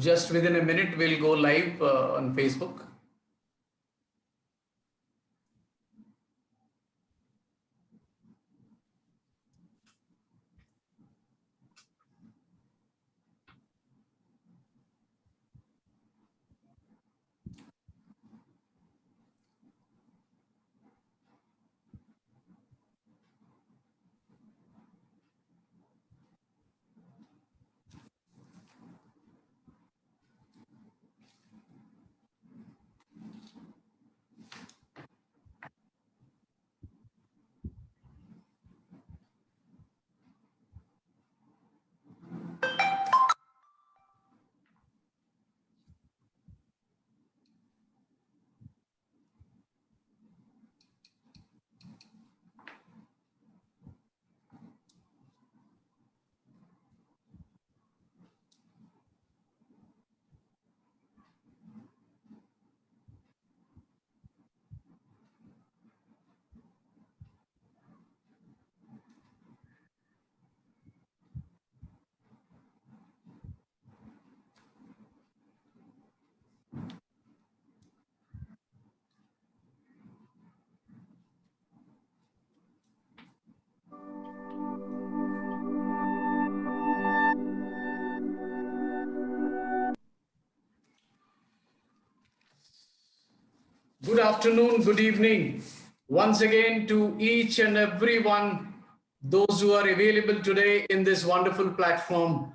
Just within a minute, we'll go live on Facebook. Good afternoon, good evening. Once again to each and every one, those who are available today in this wonderful platform.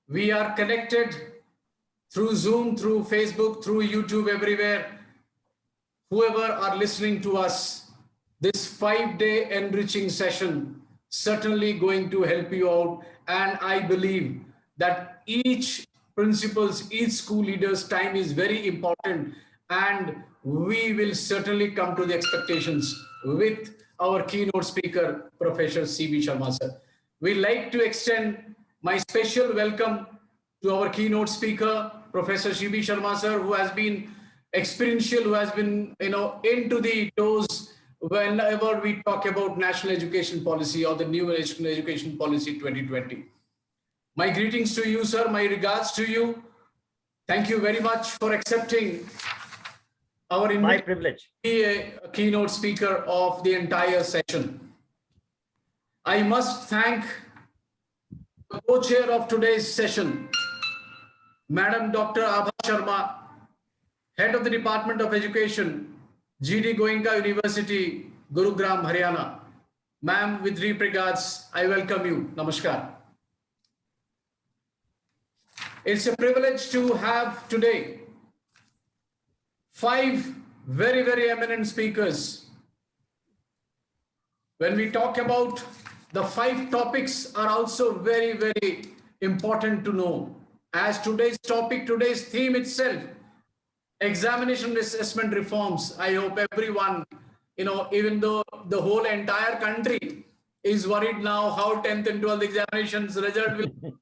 We are connected through Zoom, through Facebook, through YouTube, everywhere. Whoever are listening to us, this 5-day enriching session certainly going to help you out. And I believe that each principal's, each school leader's time is very important, and we will certainly come to the expectations with our keynote speaker, Professor C.B. Sharma sir. We like to extend my special welcome to our keynote speaker, Professor C.B. Sharma sir, who has been experiential, who has been into the toes whenever we talk about national education policy or the new national education policy 2020. My greetings to you, sir. My regards to you. Thank you very much for accepting our invitation. My privilege. To be a keynote speaker of the entire session. I must thank the co-chair of today's session, Madam Dr. Abha Sharma, Head of the Department of Education, GD Goenka University, Gurugram, Haryana. Ma'am, with deep regards, I welcome you. Namaskar. It's a privilege to have today 5 very, very eminent speakers. When we talk about the 5 topics are also very, very important to know. As today's topic, today's theme itself, examination assessment reforms. I hope everyone, even though the whole entire country is worried now how 10th and 12th examinations result will.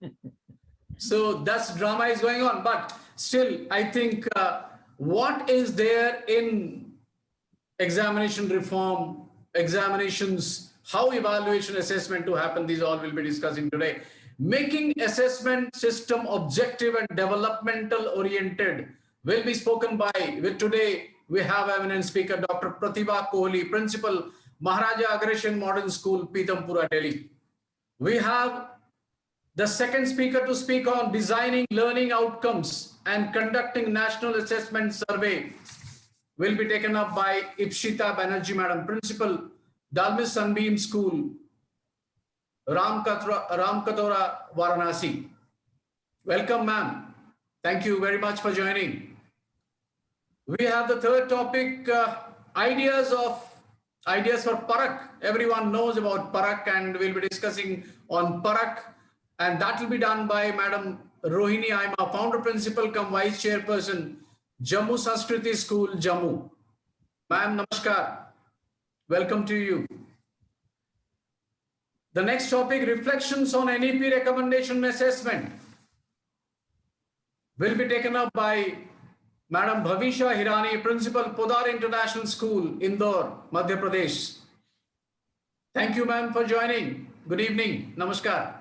So that's drama is going on. But still, I think what is there in examination reform, examinations, how evaluation assessment to happen, these all will be discussing today. Making assessment system objective and developmental oriented will be spoken by, with today we have eminent speaker Dr. Pratibha Kohli, Principal, Maharaja Agreshan Modern School, Pitampura, Delhi. We have the second speaker to speak on designing learning outcomes and conducting national assessment survey will be taken up by Ipshita Banerjee Madam, Principal, Dalmis Sunbeam School, Ramkatora, Varanasi. Welcome, ma'am. Thank you very much for joining. We have the third topic, ideas for Parak. Everyone knows about Parak, and we'll be discussing on Parak, and that will be done by Madam Rohini Aima, Founder Principal cum Vice Chairperson, Jammu Sanskriti School, Jammu. Ma'am, namaskar. Welcome to you. The next topic, reflections on NEP recommendation assessment, will be taken up by Madam Bhavisha Hirani, Principal, Podar International School, Indore, Madhya Pradesh. Thank you, ma'am, for joining. Good evening. Namaskar.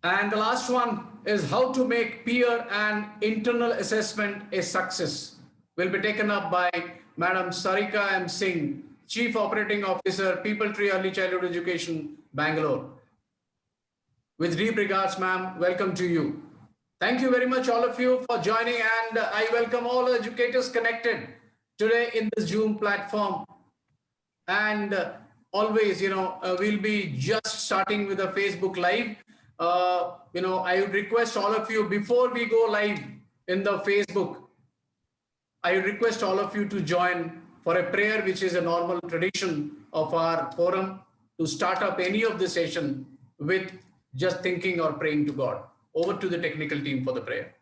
And the last one, is how to make peer and internal assessment a success. Will be taken up by Madam Sarika M. Singh, Chief Operating Officer, People Tree Early Childhood Education, Bangalore. With deep regards, ma'am, welcome to you. Thank you very much, all of you, for joining, and I welcome all educators connected today in this Zoom platform. And always, we'll be just starting with a Facebook Live. I would request all of you, before we go live in the Facebook, I request all of you to join for a prayer, which is a normal tradition of our forum, to start up any of the session with just thinking or praying to God. Over to the technical team for the prayer.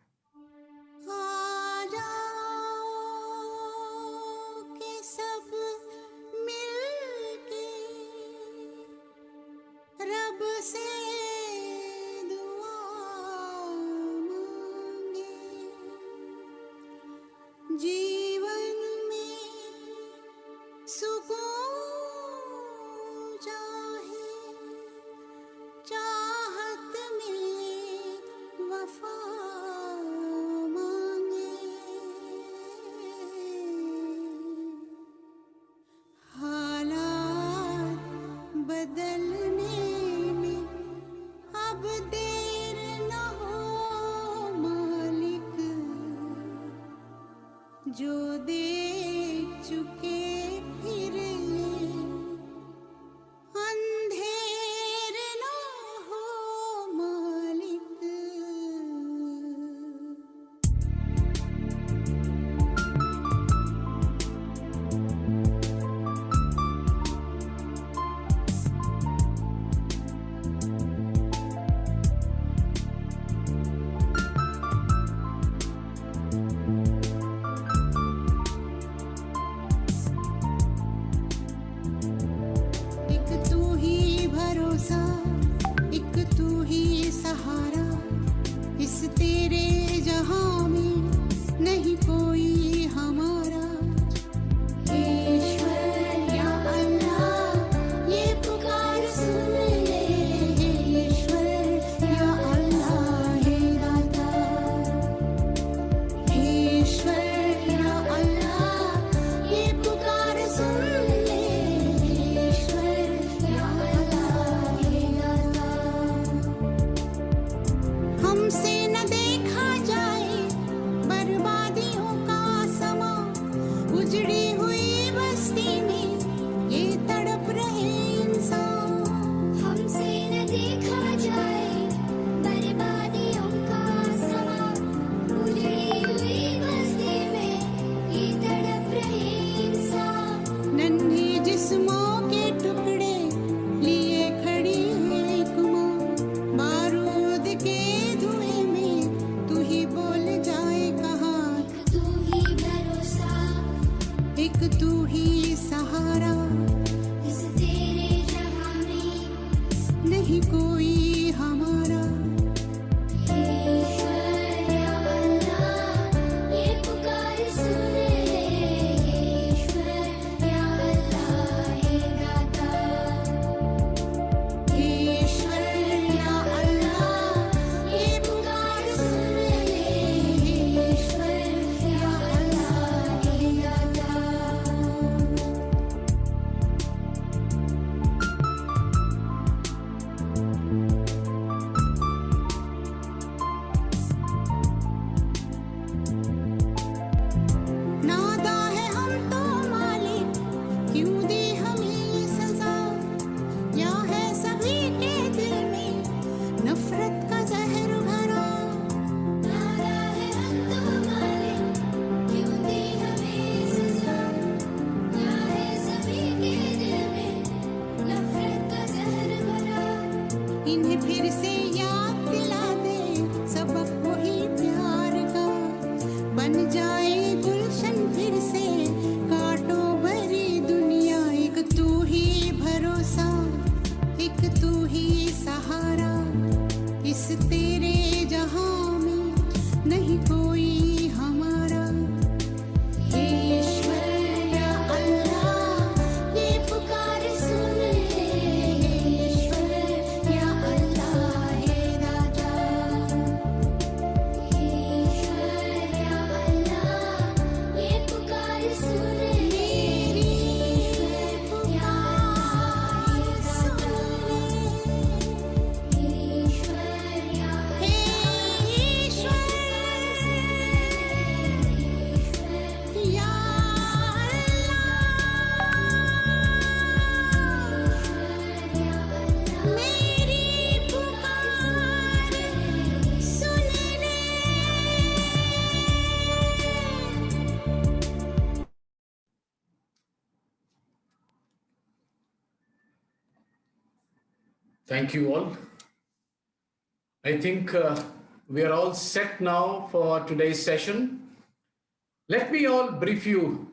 Thank you all. I think we are all set now for today's session. Let me all brief you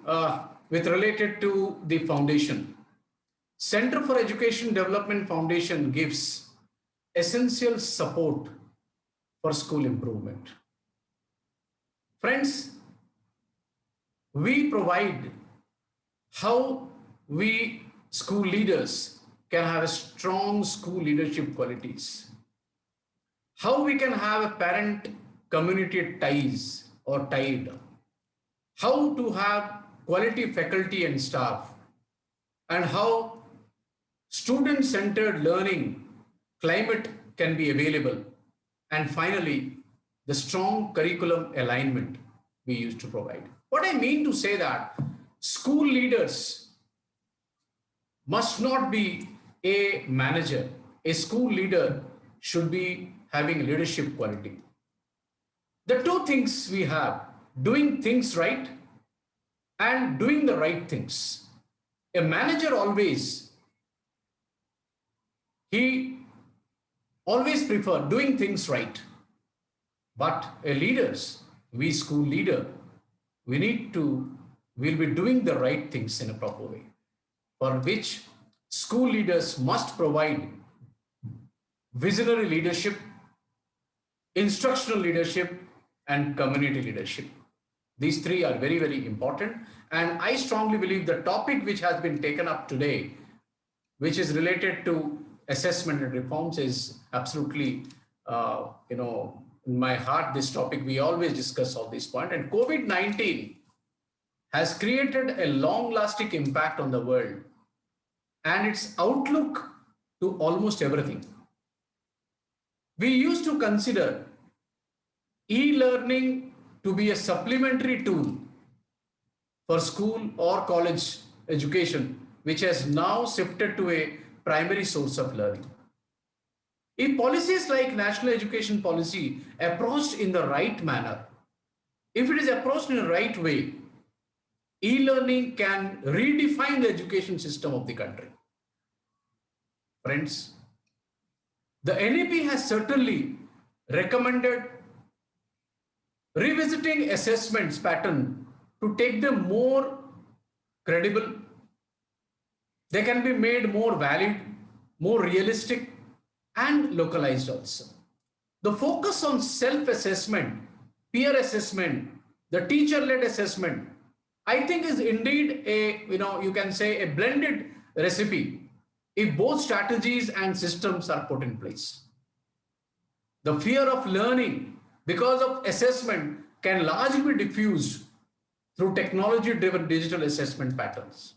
with related to the foundation. Center for Education Development Foundation gives essential support for school improvement. Friends, we provide how we school leaders can have a strong school leadership qualities, how we can have a parent community ties or tied, how to have quality faculty and staff, and how student centered learning climate can be available, and finally the strong curriculum alignment we used to provide. What I mean to say that school leaders must not be a manager. A school leader should be having leadership quality. The two things we have, doing things right and doing the right things. A manager he always prefer doing things right. But a leaders, we school leader, we'll be doing the right things in a proper way, for which school leaders must provide visionary leadership, instructional leadership, and community leadership. These three are very, very important. And I strongly believe the topic which has been taken up today, which is related to assessment and reforms, is absolutely, in my heart, this topic. We always discuss all these points. And COVID-19 has created a long-lasting impact on the world and its outlook to almost everything. We used to consider e-learning to be a supplementary tool for school or college education, which has now shifted to a primary source of learning. If policies like national education policy approached in the right manner, if it is approached in the right way, e-learning can redefine the education system of the country. Friends, the NEP has certainly recommended revisiting assessments pattern to take them more credible. They can be made more valid, more realistic, and localized also. The focus on self-assessment, peer assessment, the teacher-led assessment, I think is indeed a, you can say a blended recipe if both strategies and systems are put in place. The fear of learning because of assessment can largely be diffused through technology-driven digital assessment patterns.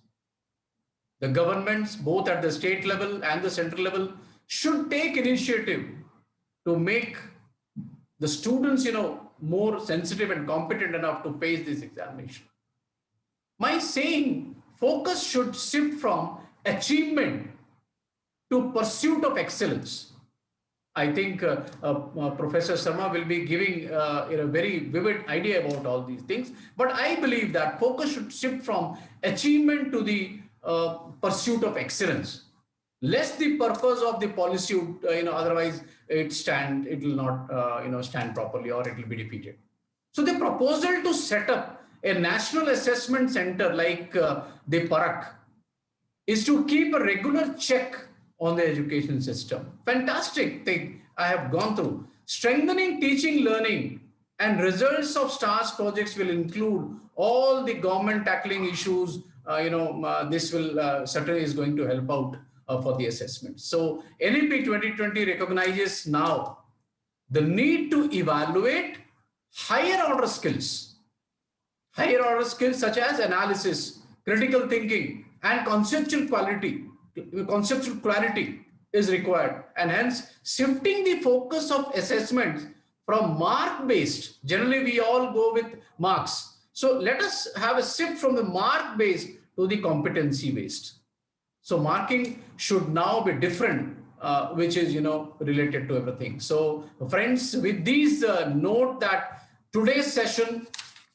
The governments, both at the state level and the central level, should take initiative to make the students, more sensitive and competent enough to face this examination. My saying, focus should shift from achievement to pursuit of excellence. I think Professor Sharma will be giving a very vivid idea about all these things. But I believe that focus should shift from achievement to the pursuit of excellence. Lest the purpose of the policy, otherwise it will not, stand properly, or it will be defeated. So the proposal to set up a national assessment center like the Parak is to keep a regular check on the education system. Fantastic thing I have gone through. Strengthening teaching, learning, and results of STARS projects will include all the government tackling issues. This will certainly is going to help out for the assessment. So NEP 2020 recognizes now the need to evaluate higher order skills such as analysis, critical thinking, and conceptual clarity is required, and hence shifting the focus of assessments from mark-based. Generally, we all go with marks. So let us have a shift from the mark-based to the competency-based. So marking should now be different, which is related to everything. So friends, with these note that today's session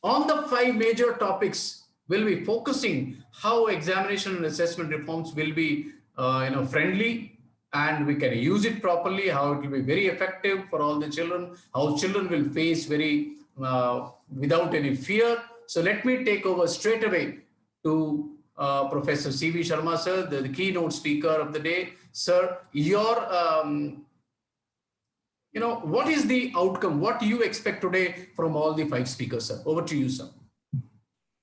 on the 5 major topics will be focusing how examination and assessment reforms will be friendly and we can use it properly, how it will be very effective for all the children, how children will face very without any fear. So let me take over straight away to Professor C.V. Sharma, sir, the keynote speaker of the day. Sir, your what is the outcome? What do you expect today from all the 5 speakers, sir? Over to you, sir.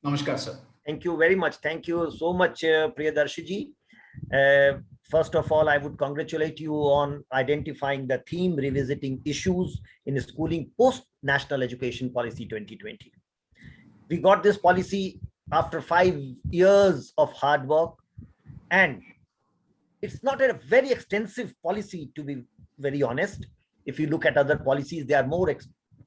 Namaskar, sir. Thank you very much. Thank you so much, Priyadarshi ji. First of all, I would congratulate you on identifying the theme, revisiting issues in schooling post National Education Policy 2020. We got this policy after 5 years of hard work, and it's not a very extensive policy, to be very honest. If you look at other policies, they are more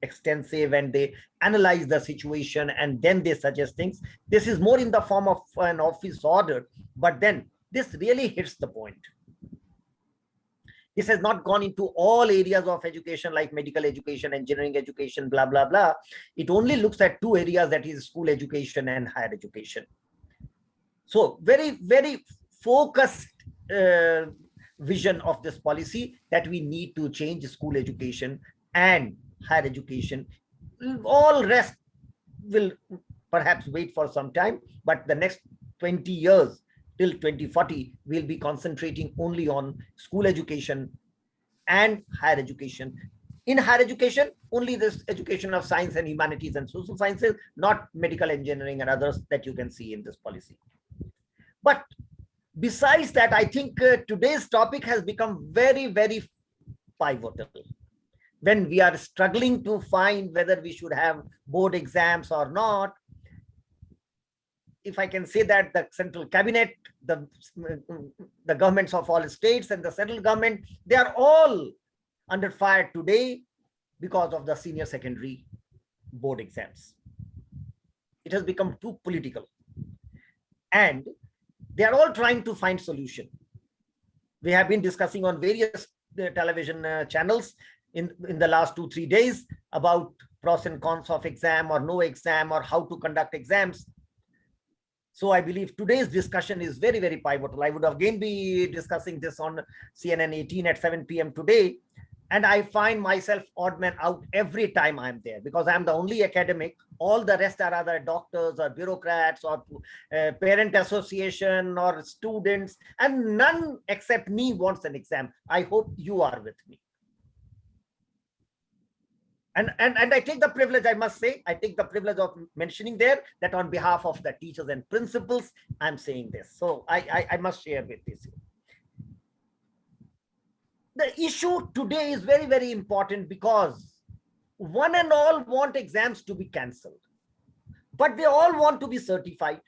extensive and they analyze the situation and then they suggest things. This is more in the form of an office order, but then this really hits the point. This has not gone into all areas of education like medical education, engineering education, blah, blah, blah. It only looks at 2 areas, that is school education and higher education. So very, very focused vision of this policy that we need to change school education and higher education. All rest will perhaps wait for some time, but the next 20 years till 2040 we'll be concentrating only on school education and higher education. In higher education, only this education of science and humanities and social sciences, not medical engineering and others that you can see in this policy. But besides that, I think today's topic has become very, very pivotal. When we are struggling to find whether we should have board exams or not, if I can say that the central cabinet, the governments of all states and the central government, they are all under fire today because of the senior secondary board exams. It has become too political. And they are all trying to find solution. We have been discussing on various television channels in the last 2-3 days about pros and cons of exam or no exam or how to conduct exams. So I believe today's discussion is very, very pivotal. I would again be discussing this on CNN 18 at 7 p.m. today. And I find myself odd man out every time I'm there because I'm the only academic. All the rest are either doctors or bureaucrats or parent association or students, and none except me wants an exam. I hope you are with me. And I take the privilege, I must say, I take the privilege of mentioning there that on behalf of the teachers and principals, I'm saying this. So I must share with this. The issue today is very, very important because one and all want exams to be cancelled, but they all want to be certified.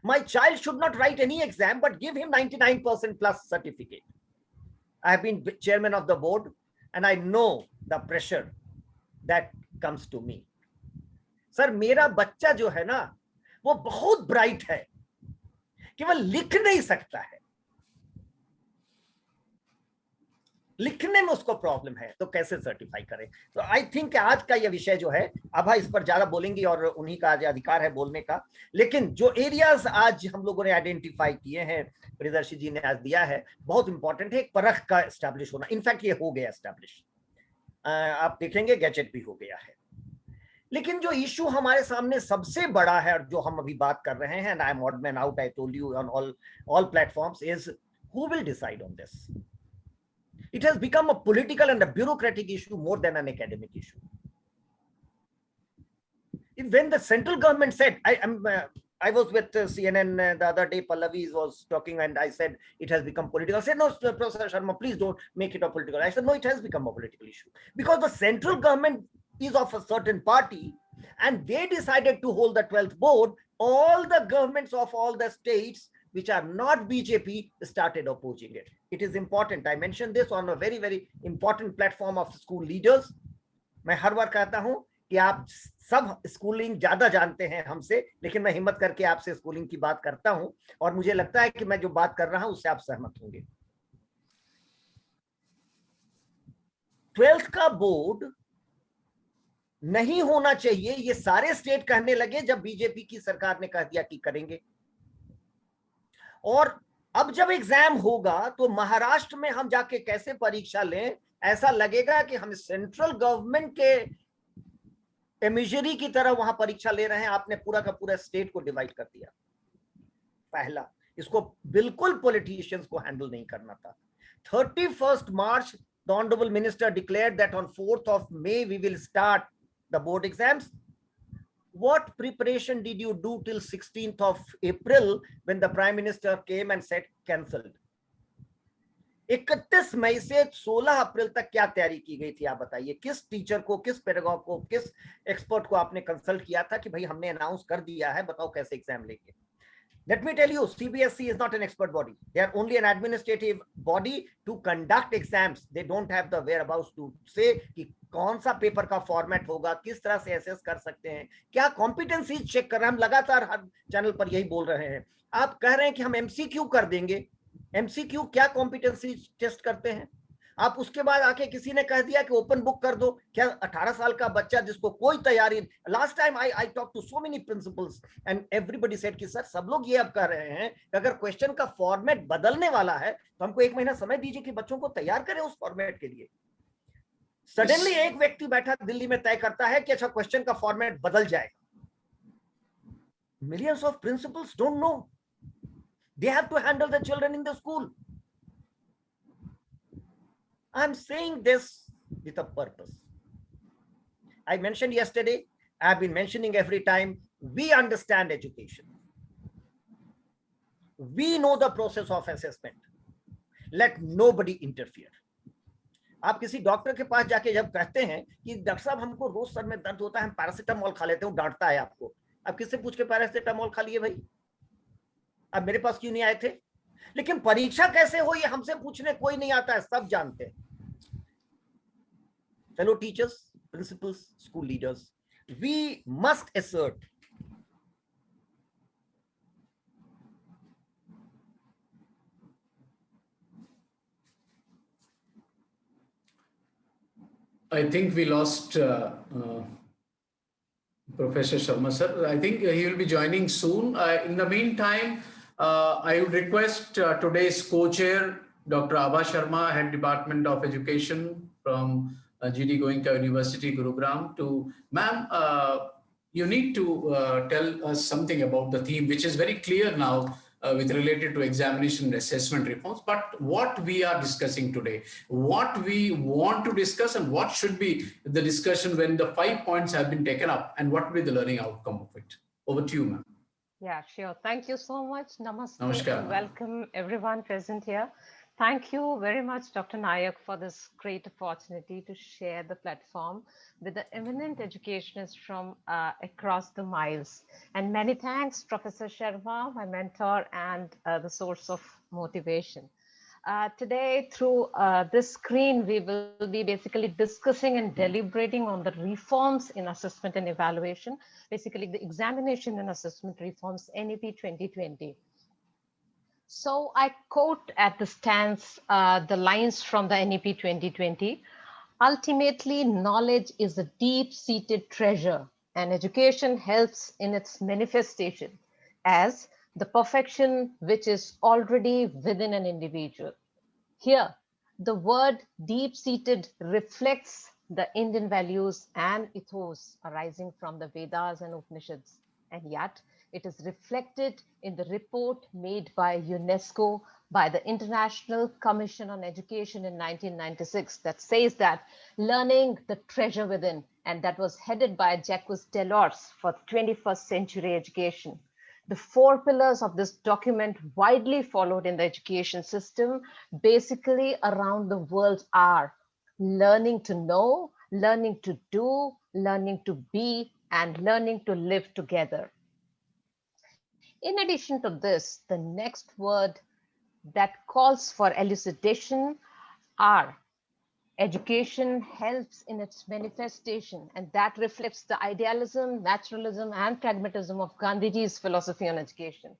My child should not write any exam, but give him 99% plus certificate. I have been chairman of the board and I know the pressure that comes to me. Sir, मेरा बच्चा जो है ना, वो बहुत bright है, केवल लिख नहीं सकता है, लिखने में उसको प्रॉब्लम है, तो कैसे सर्टिफाई करें? तो आई थिंक आज का ये विषय जो है, अभा इस पर ज्यादा बोलेंगी और उन्हीं का आज अधिकार है बोलने का, लेकिन जो एरियाज आज हम लोगों ने आइडेंटिफाई किए हैं, प्रियदर्शी जी ने आज दिया है, बहुत इंपॉर्टेंट है। एक परख का एस्टैब्लिश होना, इनफैक्ट ये हो गया एस्टैब्लिश, आप देखेंगे गैजेट भी हो गया है। लेकिन जो इशू हमारे सामने सबसे बड़ा है और जो हम अभी बात कर रहे हैं, and I am odd man out, I told you on all platforms, is who will decide on this? It has become a political and a bureaucratic issue more than an academic issue. When the central government said, I was with CNN the other day, Pallavi was talking and I said, it has become political. I said, no, Professor Sharma, please don't make it a political. I said, no, it has become a political issue because the central government is of a certain party and they decided to hold the 12th board. All the governments of all the states which are not BJP started opposing it. It is important. I mentioned this on a very, very important platform of school leaders. मैं हर बार कहता हूं कि आप सब schooling ज्यादा जानते हैं हमसे, लेकिन मैं हिम्मत करके आपसे स्कूलिंग की बात करता हूं और मुझे लगता है कि मैं जो बात कर रहा हूं उससे आप सहमत होंगे। 12th का बोर्ड नहीं होना चाहिए, ये सारे स्टेट कहने लगे जब बीजेपी की सरकार ने कह दिया कि करेंगे। और अब जब एग्जाम होगा तो महाराष्ट्र में हम जाके कैसे परीक्षा लें, ऐसा लगेगा कि हम सेंट्रल गवर्नमेंट के एमिजरी की तरह वहां परीक्षा ले रहे हैं। आपने पूरा का पूरा स्टेट को डिवाइड कर दिया। पहला, इसको बिल्कुल पॉलिटिशियंस को हैंडल नहीं करना था। 31st March the honorable minister declared that on 4th of May we will start the board exams. What preparation did you do till 16th of April when the prime minister came and said cancelled? 31 मई से 16 अप्रैल तक क्या तैयारी की गई थी, आप बताइए। किस टीचर को, किस पेडागॉग को, किस एक्सपर्ट को आपने कंसल्ट किया था कि भाई हमने अनाउंस कर दिया है, बताओ कैसे एग्जाम लेंगे। Let me tell you, CBSE is not an expert body. They are only an administrative body to conduct exams. They don't have the whereabouts to say कि कौन सा पेपर का फॉर्मेट होगा, किस तरह से एसेस कर सकते हैं, क्या कॉम्पिटेंसी चेक कर रहे हैं। हम लगातार हर चैनल पर यही बोल रहे हैं। आप कह रहे हैं कि हम एमसीक्यू कर देंगे। एमसीक्यू क्या कॉम्पिटेंसी टेस्ट करते हैं? आप उसके बाद आके किसी ने कह दिया कि ओपन बुक कर दो। क्या 18 साल का बच्चा जिसको कोई तैयारी, last time I talk to so many principals and everybody said कि सर सब लोग ये अब कह रहे हैं कि अगर क्वेश्चन का फॉर्मेट बदलने वाला है तो हमको 1 महीना समय दीजिए कि बच्चों को तैयार करें उस फॉर्मेट के लिए। सडनली एक व्यक्ति बैठा दिल्ली में तय करता है कि अच्छा क्वेश्चन का फॉर्मेट बदल जाएगा। Millions of principals don't know, they have to handle the children in the school. I'm saying this with a purpose. I mentioned yesterday, I've been mentioning every time, we understand education. We know the process of assessment. Let nobody interfere. आप किसी doctor के पास जाके जब कहते हैं कि doctor साहब हमको रोज सर में दर्द होता है, हम पैरासीटामोल खा लेते हैं, डांटता है आपको। आप किससे पूछ के पैरासीटामोल खा लिए भाई? अब मेरे पास क्यों नहीं आए थे? लेकिन परीक्षा कैसे हो ये हमसे पूछने कोई नहीं आता है, सब जानते हैं। Fellow teachers, principals, school leaders, we must assert I think we lost Professor Sharma sir. I think he will be joining soon. In the meantime, I would request today's co-chair, Dr. Abha Sharma, Head Department of Education from GD Goenka University, Gurugram, to ma'am, you need to tell us something about the theme, which is very clear now with related to examination and assessment reforms. But what we are discussing today, what we want to discuss, and what should be the discussion when the 5 points have been taken up, and what will be the learning outcome of it. Over to you, ma'am. Yeah, sure. Thank you so much. Namaste Namaskar, and ma'am. welcome everyone present here. Thank you very much, Dr. Nayak, for this great opportunity to share the platform with the eminent educationists from across the miles. And many thanks, Professor Sharma, my mentor and the source of motivation. Today, through this screen, we will be basically discussing and deliberating on the reforms in assessment and evaluation, basically the examination and assessment reforms, NEP 2020. So I quote at the stance the lines from the NEP 2020. Ultimately, knowledge is a deep-seated treasure, and education helps in its manifestation as the perfection which is already within an individual. Here, the word deep-seated reflects the Indian values and ethos arising from the Vedas and Upanishads, and yet it is reflected in the report made by UNESCO by the International Commission on Education in 1996 that says that learning the treasure within, and that was headed by Jacques Delors for 21st century education. The 4 pillars of this document, widely followed in the education system, basically around the world are learning to know, learning to do, learning to be, and learning to live together. In addition to this, the next word that calls for elucidation are education helps in its manifestation, and that reflects the idealism, naturalism, and pragmatism of Gandhiji's philosophy on education.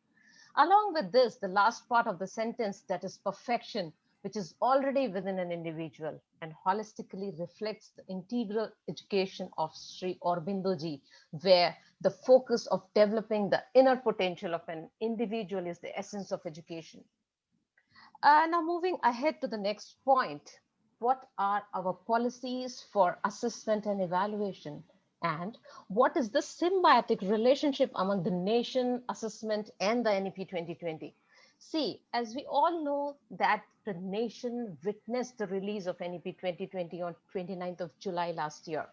Along with this, the last part of the sentence, that is perfection, which is already within an individual and holistically reflects the integral education of Sri Aurobindoji, where the focus of developing the inner potential of an individual is the essence of education. Now, moving ahead to the next point, what are our policies for assessment and evaluation? And what is the symbiotic relationship among the nation assessment and the NEP 2020? See, as we all know that the nation witnessed the release of NEP 2020 on 29th of July last year,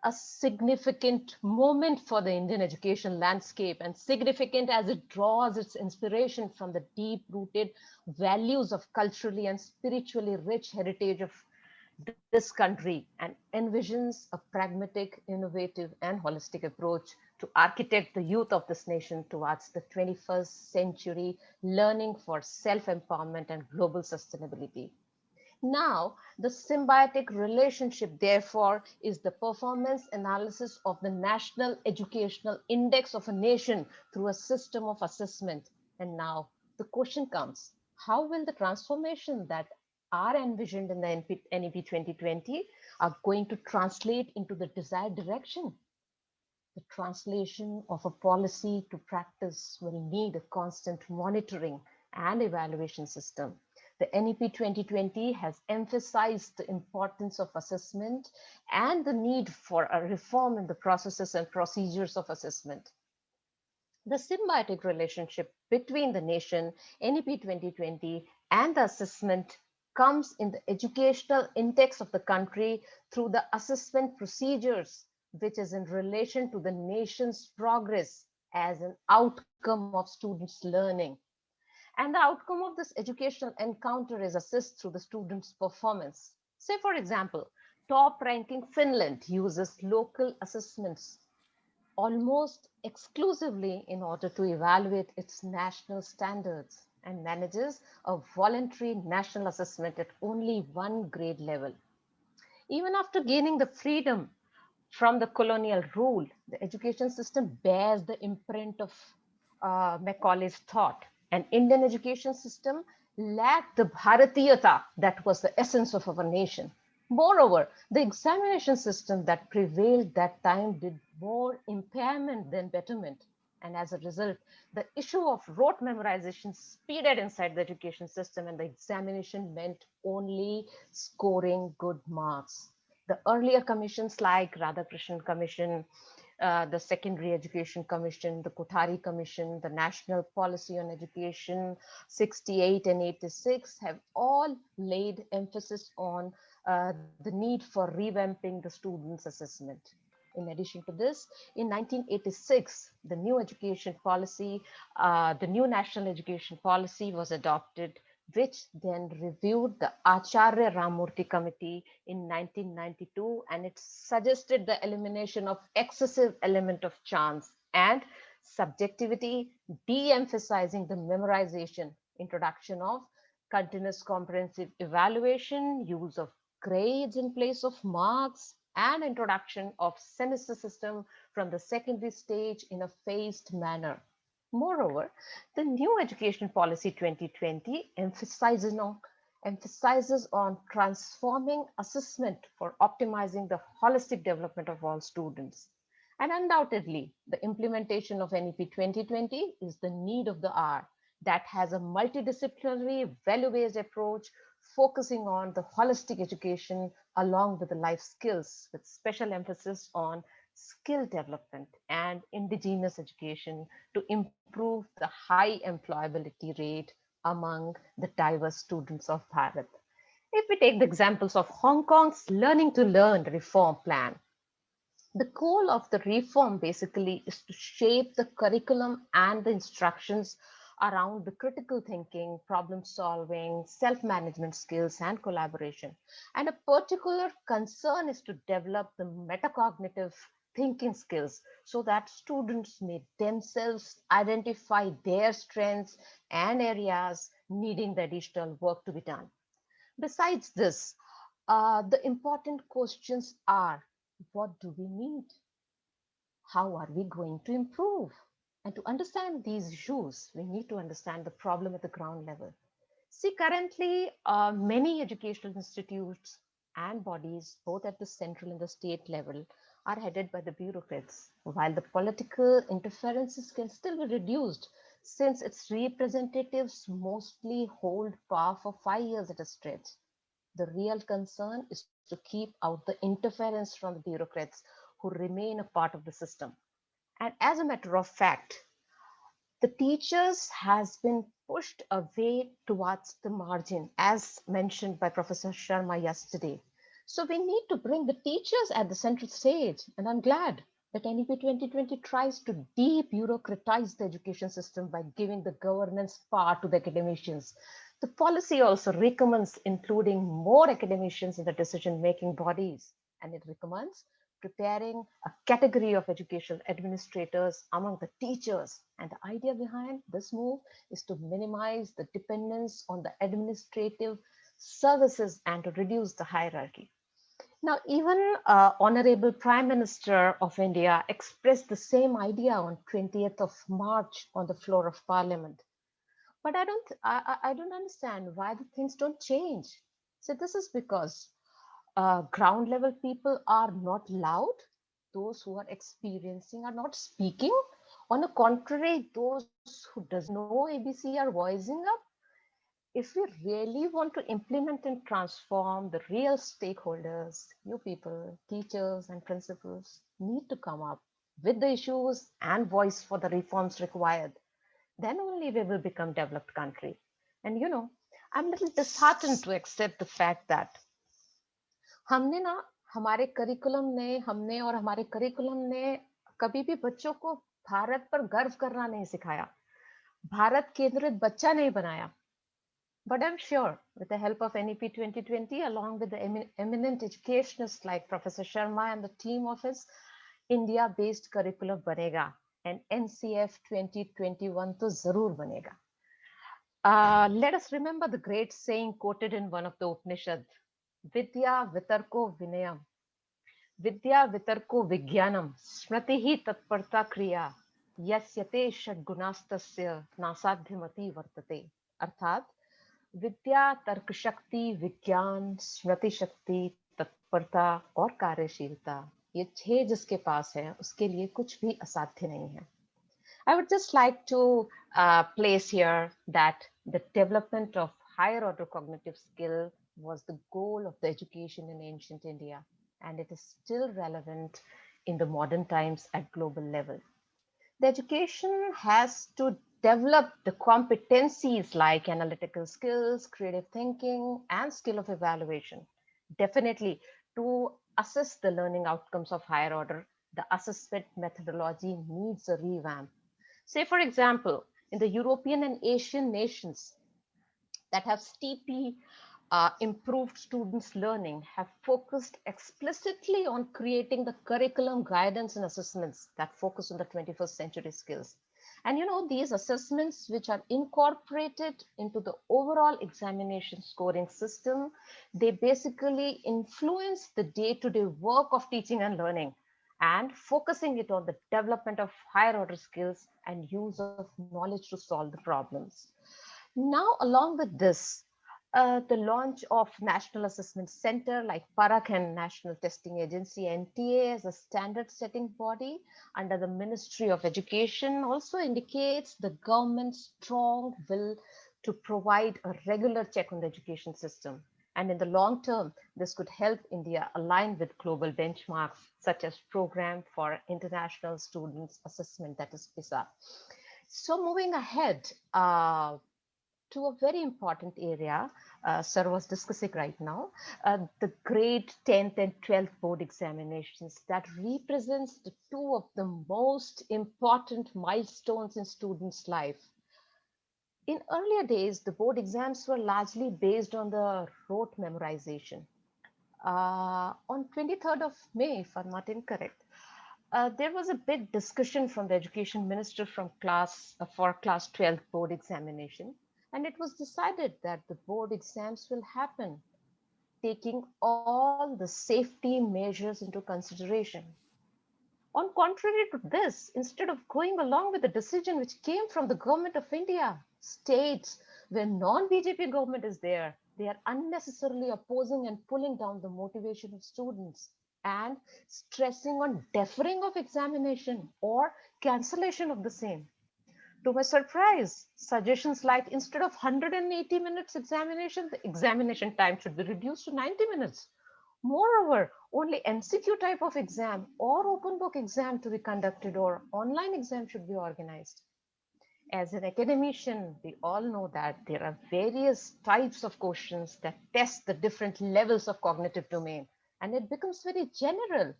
a significant moment for the Indian education landscape, and significant as it draws its inspiration from the deep rooted values of culturally and spiritually rich heritage of this country, and envisions a pragmatic, innovative, and holistic approach to architect the youth of this nation towards the 21st century, learning for self empowerment and global sustainability. Now, the symbiotic relationship, therefore, is the performance analysis of the National Educational Index of a nation through a system of assessment. And now the question comes, how will the transformation that are envisioned in the NEP 2020 are going to translate into the desired direction? The translation of a policy to practice will need a constant monitoring and evaluation system. The NEP 2020 has emphasized the importance of assessment and the need for a reform in the processes and procedures of assessment. The symbiotic relationship between the nation, NEP 2020, and the assessment comes in the educational index of the country through the assessment procedures, which is in relation to the nation's progress as an outcome of students' learning. And the outcome of this educational encounter is assessed through the student's performance. Say, for example, top ranking Finland uses local assessments almost exclusively in order to evaluate its national standards and manages a voluntary national assessment at only one grade level. Even after gaining the freedom from the colonial rule, the education system bears the imprint of Macaulay's thought. An Indian education system lacked the Bharatiyata that was the essence of our nation. Moreover, the examination system that prevailed that time did more impairment than betterment. And as a result, the issue of rote memorization speeded inside the education system, and the examination meant only scoring good marks. The earlier commissions like Radhakrishnan Commission, the Secondary Education Commission, the Kothari Commission, the National Policy on Education 68 and 86 have all laid emphasis on the need for revamping the students' assessment. In addition to this, in 1986, the new national education policy was adopted, which then reviewed the Acharya Ramurthy Committee in 1992, and it suggested the elimination of excessive element of chance and subjectivity, de-emphasizing the memorization, introduction of continuous comprehensive evaluation, use of grades in place of marks, and introduction of semester system from the secondary stage in a phased manner. Moreover, the new education policy 2020 emphasizes on transforming assessment for optimizing the holistic development of all students. And undoubtedly, the implementation of NEP 2020 is the need of the hour that has a multidisciplinary, value-based approach focusing on the holistic education along with the life skills, with special emphasis on skill development and indigenous education to improve the high employability rate among the diverse students of Bharat. If we take the examples of Hong Kong's Learning to Learn reform plan, the goal of the reform basically is to shape the curriculum and the instructions around the critical thinking, problem solving, self management skills, and collaboration. And a particular concern is to develop the metacognitive thinking skills so that students may themselves identify their strengths and areas needing the additional work to be done. Besides this, the important questions are, what do we need? How are we going to improve? And to understand these issues, we need to understand the problem at the ground level. See, currently, many educational institutes and bodies, both at the central and the state level, are headed by the bureaucrats. While the political interferences can still be reduced, since its representatives mostly hold power for 5 years at a stretch. The real concern is to keep out the interference from the bureaucrats who remain a part of the system. And as a matter of fact, the teachers has been pushed away towards the margin, as mentioned by Professor Sharma yesterday. So we need to bring the teachers at the central stage, and I'm glad that NEP 2020 tries to debureaucratize the education system by giving the governance power to the academicians. The policy also recommends including more academicians in the decision-making bodies, and it recommends preparing a category of educational administrators among the teachers. And the idea behind this move is to minimize the dependence on the administrative services and to reduce the hierarchy. Now, even Honorable Prime Minister of India expressed the same idea on 20th of March on the floor of Parliament. But I don't understand why the things don't change. So this is because ground level people are not loud. Those who are experiencing are not speaking. On the contrary, those who doesn't know ABC are voicing up. If we really want to implement and transform, the real stakeholders, you people, teachers and principals, need to come up with the issues and voice for the reforms required. Then only we will become developed country. And I'm a little disheartened to accept the fact that हमने ना हमने और हमारे curriculum ने कभी भी बच्चों को भारत पर गर्व करना नहीं सिखाया, भारत केंद्रित बच्चा नहीं बनाया. But I'm sure with the help of NEP 2020, along with the eminent educationists like Professor Sharma and the team of his, India-based curriculum banega and NCF 2021 to zarur banega. Let us remember the great saying quoted in one of the Upanishad, Vidya Vitarko Vinayam. विद्या वितर्को विज्ञानम स्मृति ही तत्परता क्रिया यस्यते षड्गुणास्तस्य नासाध्यमति वर्तते. अर्थात विद्या, तर्क शक्ति, विज्ञान, स्मृति शक्ति, तत्परता और कार्यशीलता, ये 6 जिसके पास है उसके लिए कुछ भी असाध्य नहीं है. I would just like to place here that the development of higher order cognitive skill was the goal of the education in ancient India, and it is still relevant in the modern times at global level. The education has to develop the competencies like analytical skills, creative thinking, and skill of evaluation. Definitely, to assess the learning outcomes of higher order, the assessment methodology needs a revamp. Say, for example, in the European and Asian nations that have steeply improved students' learning have focused explicitly on creating the curriculum guidance and assessments that focus on the 21st century skills. And these assessments, which are incorporated into the overall examination scoring system, they basically influence the day-to-day work of teaching and learning, and focusing it on the development of higher order skills and use of knowledge to solve the problems. Now, along with this, the launch of National Assessment Center like Parak and National Testing Agency NTA as a standard setting body under the Ministry of Education also indicates the government's strong will to provide a regular check on the education system. And in the long term, this could help India align with global benchmarks such as Program for International Students Assessment, that is PISA. So moving ahead, to a very important area Sir was discussing right now, the grade 10th and 12th board examinations that represents the two of the most important milestones in students' life. In earlier days, the board exams were largely based on the rote memorization. On 23rd of May, if I'm not incorrect, there was a big discussion from the education minister from for class 12 board examination, and it was decided that the board exams will happen taking all the safety measures into consideration. On contrary to this, instead of going along with the decision which came from the government of India, states where non-BJP government is there, they are unnecessarily opposing and pulling down the motivation of students and stressing on deferring of examination or cancellation of the same. To my surprise, suggestions like instead of 180 minutes examination, the examination time should be reduced to 90 minutes. Moreover, only MCQ type of exam or open book exam to be conducted or online exam should be organized. As an academician, we all know that there are various types of questions that test the different levels of cognitive domain, and it becomes very general.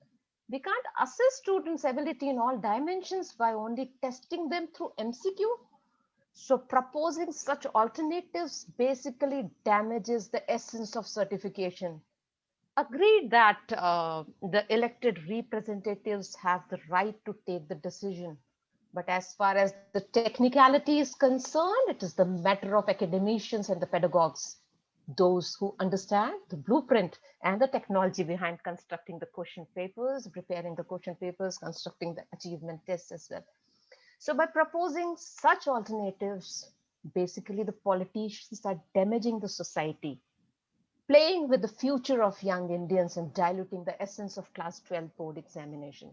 We can't assess students' ability in all dimensions by only testing them through MCQ. So proposing such alternatives basically damages the essence of certification. Agreed that the elected representatives have the right to take the decision. But as far as the technicality is concerned, it is the matter of academicians and the pedagogues, those who understand the blueprint and the technology behind constructing the question papers, preparing the question papers, constructing the achievement tests as well. So by proposing such alternatives, basically the politicians are damaging the society, playing with the future of young Indians and diluting the essence of class 12 board examination.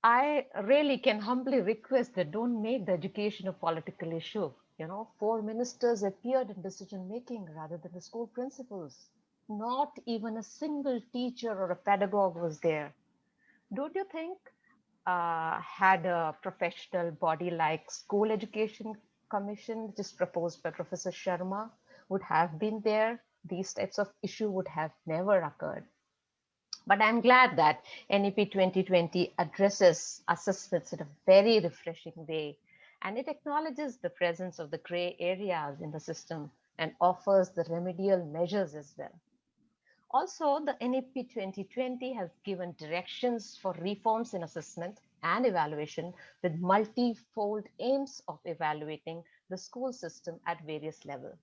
I really can humbly request that don't make the education a political issue. You know, 4 ministers appeared in decision making rather than the school principals. Not even a single teacher or a pedagogue was there. Don't you think had a professional body like School Education Commission, which is proposed by Professor Sharma, would have been there, these types of issue would have never occurred. But I'm glad that NEP 2020 addresses assessments in a very refreshing way, and it acknowledges the presence of the gray areas in the system and offers the remedial measures as well. Also, the NEP 2020 has given directions for reforms in assessment and evaluation with multi-fold aims of evaluating the school system at various levels.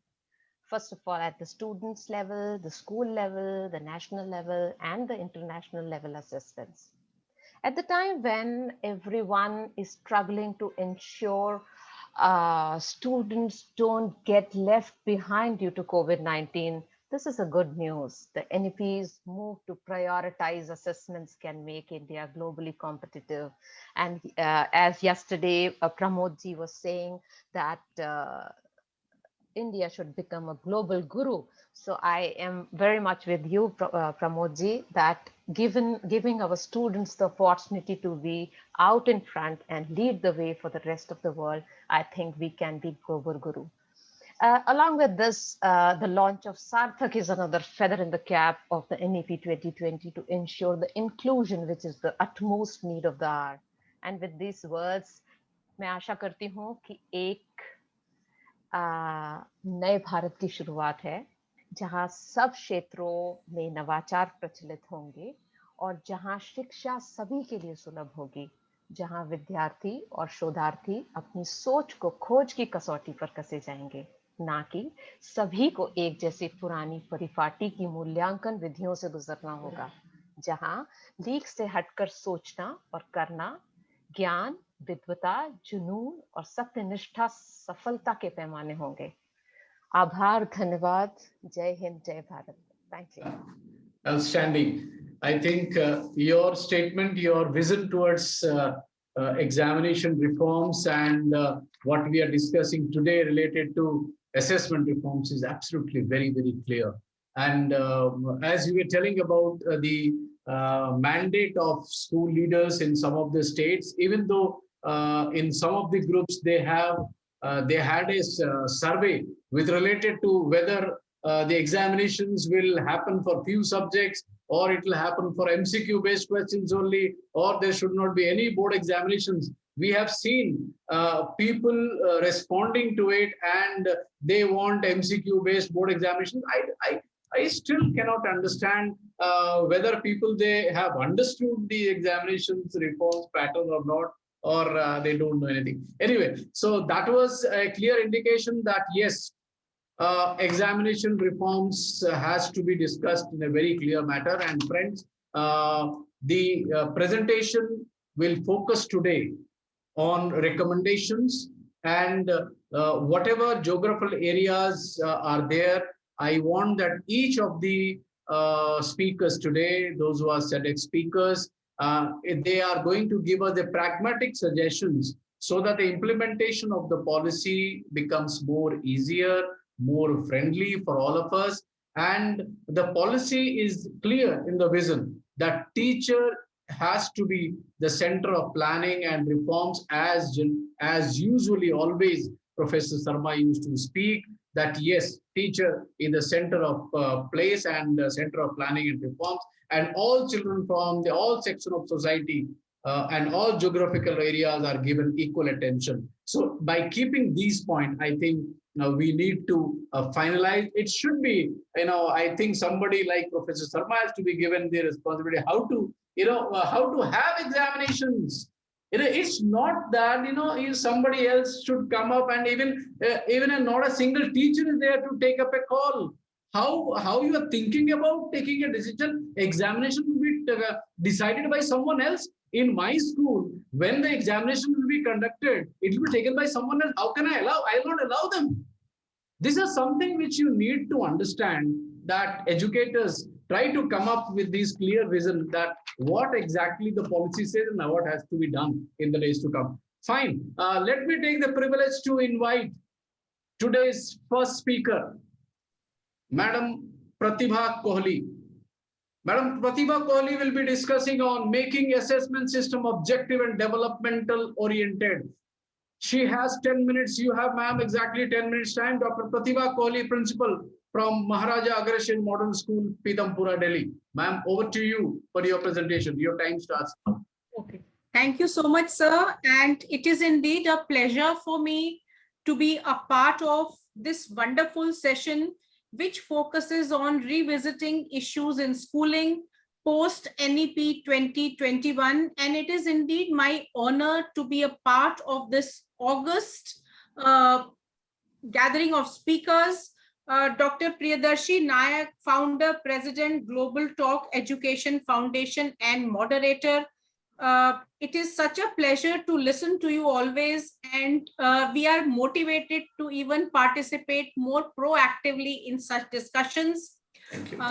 First of all, at the students level, the school level, the national level, and the international level assessments. At the time when everyone is struggling to ensure students don't get left behind due to COVID-19, this is a good news. The NEP's move to prioritize assessments can make India globally competitive. And as yesterday, Pramodji was saying that India should become a global guru. So I am very much with you, Pramodji, that giving our students the opportunity to be out in front and lead the way for the rest of the world, I think we can be global guru. Along with this, the launch of Sarthak is another feather in the cap of the NEP 2020 to ensure the inclusion, which is the utmost need of the hour. And with these words, मैं आशा करती हूँ कि एक नए भारत की शुरुआत है जहां सब क्षेत्रों में नवाचार प्रचलित होंगे और जहां शिक्षा सभी के लिए सुलभ होगी, जहां विद्यार्थी और शोधार्थी अपनी सोच को खोज की कसौटी पर कसे जाएंगे, ना कि सभी को एक जैसी पुरानी परिपाटी की मूल्यांकन विधियों से गुजरना होगा, जहां लीक से हटकर सोचना और करना, ज्ञान, विद्वता, जुनून और सत्यनिष्ठा सफलता के पैमाने होंगे. आभार, धन्यवाद, जय हिंद, जय Bharat. Thank you. Outstanding. I think your statement, your vision towards examination reforms and what we are discussing today related to assessment reforms is absolutely very, very clear. And as you were telling about the mandate of school leaders in some of the states, even though in some of the groups they had a survey with related to whether the examinations will happen for few subjects, or it will happen for MCQ based questions only, or there should not be any board examinations. We have seen people responding to it, and they want MCQ based board examinations. I still cannot understand whether people, they have understood the examinations reforms pattern or not, or they don't know anything. Anyway, so that was a clear indication that yes, examination reforms has to be discussed in a very clear matter. And friends, the presentation will focus today on recommendations, and whatever geographical areas are there, I want that each of the speakers today, those who are TEDx speakers, they are going to give us the pragmatic suggestions so that the implementation of the policy becomes more easier, more friendly for all of us. And the policy is clear in the vision that teacher has to be the center of planning and reforms, as usually always Professor Sharma used to speak, that yes, teacher is the center of place and center of planning and reforms, and all children from the all section of society and all geographical areas are given equal attention. So by keeping these points, I think we need to finalize. It should be, I think somebody like Professor Sharma has to be given the responsibility how to, how to have examinations. It's not that, somebody else should come up, and even not a single teacher is there to take up a call. How you are thinking about taking a decision? Examination will be decided by someone else. In my school, when the examination will be conducted, it will be taken by someone else. How can I allow? I will not allow them. This is something which you need to understand, that educators try to come up with these clear vision that what exactly the policy says and what has to be done in the days to come. Fine. Let me take the privilege to invite today's first speaker, Madam Pratibha Kohli. Madam Pratibha Kohli will be discussing on making assessment system objective and developmental oriented. She has 10 minutes. You have, ma'am, exactly 10 minutes time. Dr. Pratibha Kohli, principal from Maharaja Agreshan Modern School, Pitampura, Delhi. Ma'am, over to you for your presentation. Your time starts now. Okay. Thank you so much, sir. And it is indeed a pleasure for me to be a part of this wonderful session, which focuses on revisiting issues in schooling post NEP 2021. And it is indeed my honor to be a part of this August gathering of speakers. Dr. Priyadarshi, Nayak, founder, president, Global Talk Education Foundation, and moderator. It is such a pleasure to listen to you always, and we are motivated to even participate more proactively in such discussions. Thank you.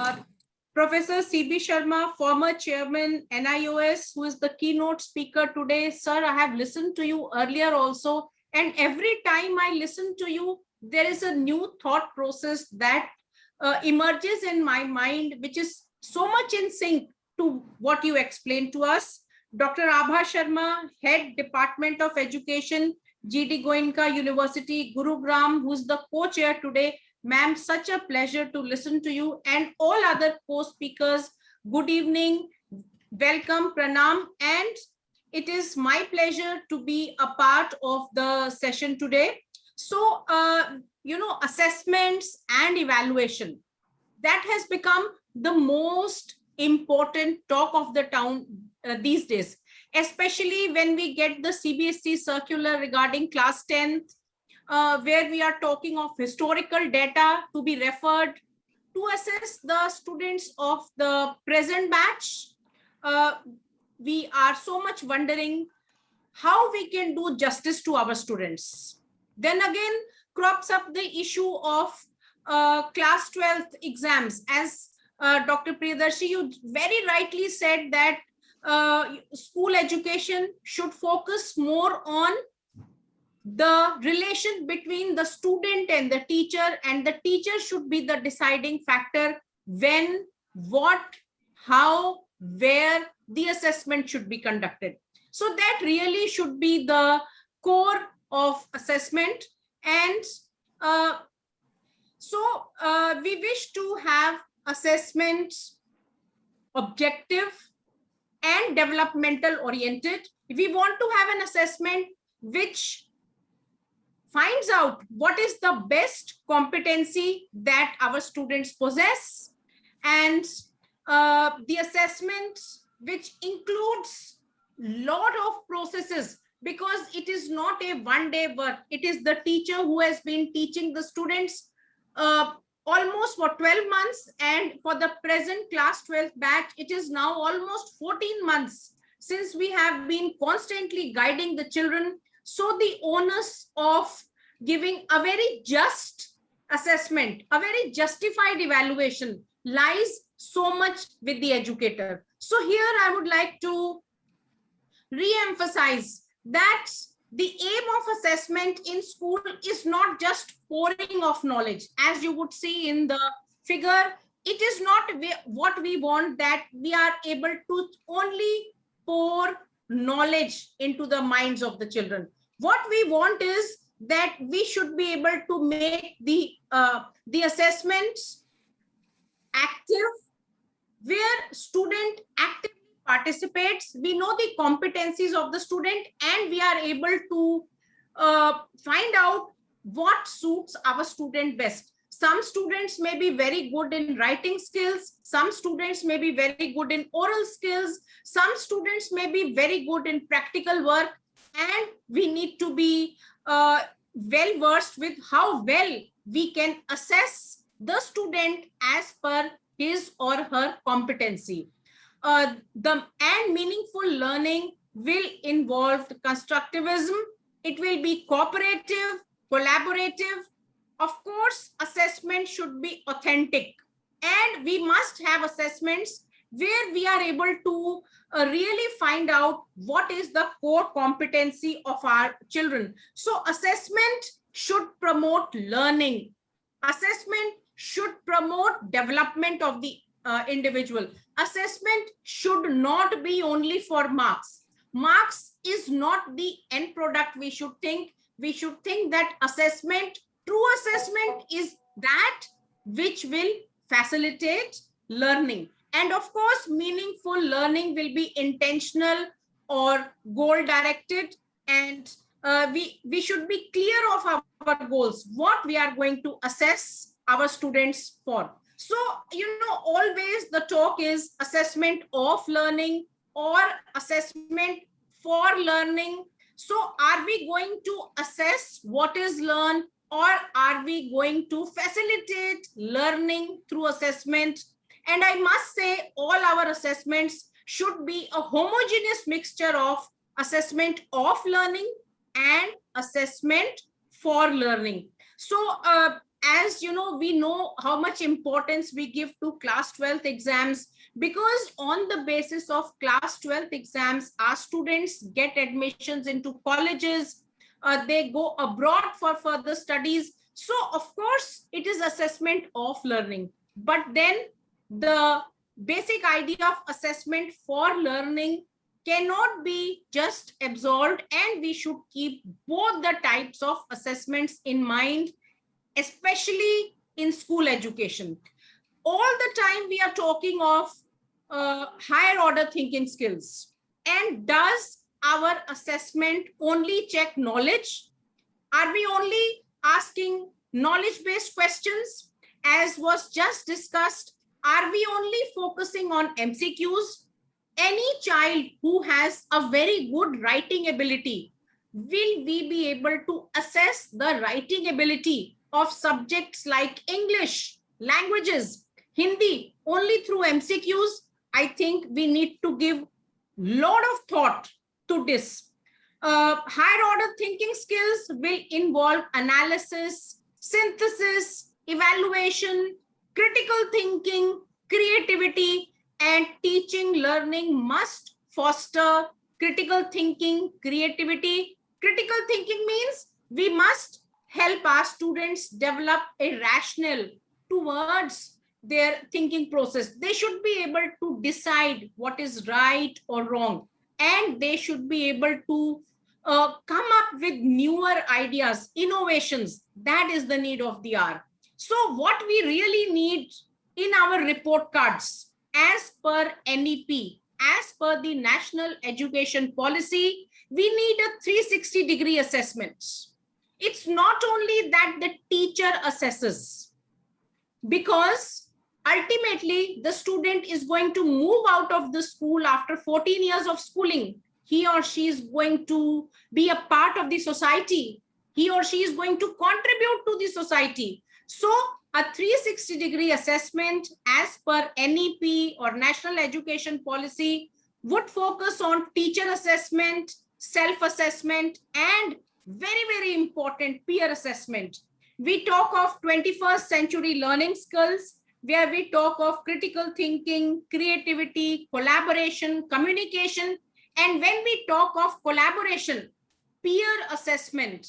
Professor C.B. Sharma, former chairman NIOS, who is the keynote speaker today. Sir, I have listened to you earlier also, and every time I listen to you, there is a new thought process that emerges in my mind, which is so much in sync to what you explained to us. Dr. Abha Sharma, Head Department of Education, GD Goenka University, Gurugram, who's the co-chair today. Ma'am, such a pleasure to listen to you, and all other co-speakers. Good evening, welcome, pranam, and it is my pleasure to be a part of the session today. So, assessments and evaluation, that has become the most important talk of the town these days, especially when we get the CBSE circular regarding class 10th, where we are talking of historical data to be referred to assess the students of the present batch. We are so much wondering how we can do justice to our students. Then again crops up the issue of class 12th exams. As Dr. Priyadarshi, you very rightly said that school education should focus more on the relation between the student and the teacher, and the teacher should be the deciding factor when, what, how, where the assessment should be conducted. So that really should be the core of assessment. And we wish to have assessment objective and developmental oriented. We want to have an assessment which finds out what is the best competency that our students possess, and the assessment which includes lot of processes, because it is not a one-day work. It is the teacher who has been teaching the students almost for 12 months, and for the present class 12th batch, it is now almost 14 months since we have been constantly guiding the children. So the onus of giving a very just assessment, a very justified evaluation, lies so much with the educator. So here I would like to re-emphasize that the aim of assessment in school is not just pouring of knowledge. As you would see in the figure, it is not what we want, that we are able to only pour knowledge into the minds of the children. What we want is that we should be able to make the assessments active, where student actively participates. We know the competencies of the student, and we are able to find out what suits our student best. Some students may be very good in writing skills. Some students may be very good in oral skills. Some students may be very good in practical work. And we need to be well versed with how well we can assess the student as per his or her competency. And meaningful learning will involve constructivism. It will be cooperative, collaborative. Of course, assessment should be authentic, and we must have assessments where we are able to really find out what is the core competency of our children. So assessment should promote learning. Assessment should promote development of the individual. Assessment should not be only for marks. Marks is not the end product we should think. We should think that assessment, true assessment, is that which will facilitate learning. And of course, meaningful learning will be intentional or goal directed. And we should be clear of our goals, what we are going to assess our students for. So, always the talk is assessment of learning or assessment for learning. So are we going to assess what is learned, or are we going to facilitate learning through assessment? And I must say, all our assessments should be a homogeneous mixture of assessment of learning and assessment for learning. So as you know, we know how much importance we give to class 12th exams, because on the basis of class 12th exams, our students get admissions into colleges, they go abroad for further studies. So of course, it is assessment of learning. But then the basic idea of assessment for learning cannot be just absolved, and we should keep both the types of assessments in mind, especially in school education. All the time we are talking of higher order thinking skills. And does our assessment only check knowledge? Are we only asking knowledge-based questions? As was just discussed, are we only focusing on MCQs? Any child who has a very good writing ability, will we be able to assess the writing ability of subjects like English, languages, Hindi, only through MCQs? I think we need to give a lot of thought to this. Higher order thinking skills will involve analysis, synthesis, evaluation, critical thinking, creativity, and teaching learning must foster critical thinking, creativity. Critical thinking means we must help our students develop a rationale towards their thinking process. They should be able to decide what is right or wrong, and they should be able to come up with newer ideas, innovations. That is the need of the hour. So what we really need in our report cards, as per NEP, as per the National Education Policy, we need a 360-degree assessment. It's not only that the teacher assesses, because ultimately the student is going to move out of the school after 14 years of schooling. He or she is going to be a part of the society. He or she is going to contribute to the society. So a 360-degree assessment as per NEP or National Education Policy would focus on teacher assessment, self-assessment, and very, very important, peer assessment. We talk of 21st century learning skills, where we talk of critical thinking, creativity, collaboration, communication. And when we talk of collaboration, peer assessment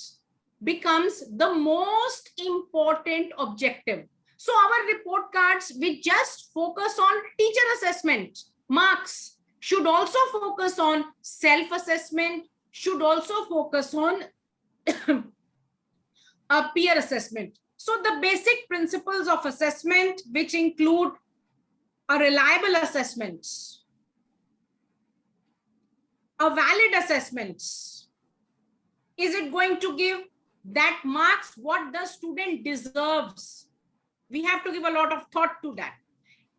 becomes the most important objective. So our report cards, we just focus on teacher assessment, marks, should also focus on self-assessment, should also focus on a peer assessment. So the basic principles of assessment, which include a reliable assessment, a valid assessment. Is it going to give that marks what the student deserves? We have to give a lot of thought to that.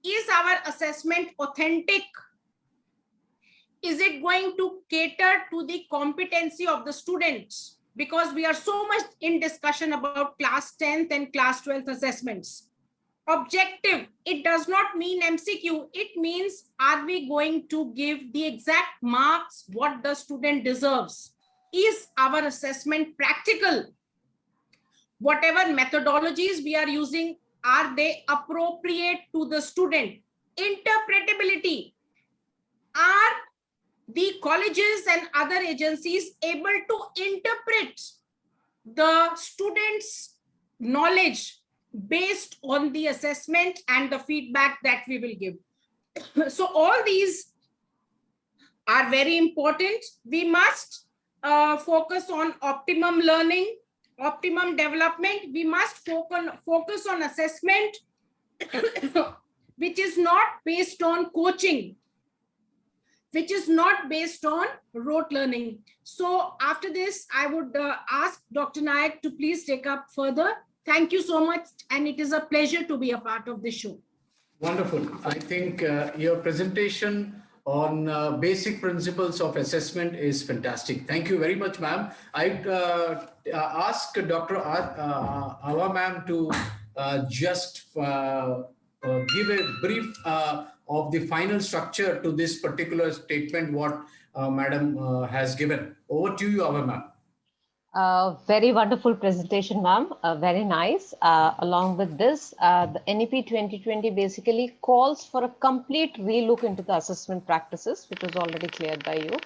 Is our assessment authentic? Is it going to cater to the competency of the students? Because we are so much in discussion about class 10th and class 12th assessments. Objective, it does not mean MCQ. It means, are we going to give the exact marks what the student deserves? Is our assessment practical? Whatever methodologies we are using, are they appropriate to the student? Interpretability, are the colleges and other agencies able to interpret the students' knowledge based on the assessment and the feedback that we will give? So all these are very important. We must focus on optimum learning, optimum development. We must focus on assessment which is not based on coaching, which is not based on rote learning. So after this, I would ask Dr. Nayak to please take up further. Thank you so much. And it is a pleasure to be a part of this show. Wonderful. I think your presentation on basic principles of assessment is fantastic. Thank you very much, ma'am. I'd ask Dr. Awa ma'am to just give a brief of the final structure to this particular statement, what madam has given. Over to you, Awa ma'am. Very wonderful presentation, ma'am. Very nice. Along with this, the NEP 2020 basically calls for a complete relook into the assessment practices, which was already cleared by you.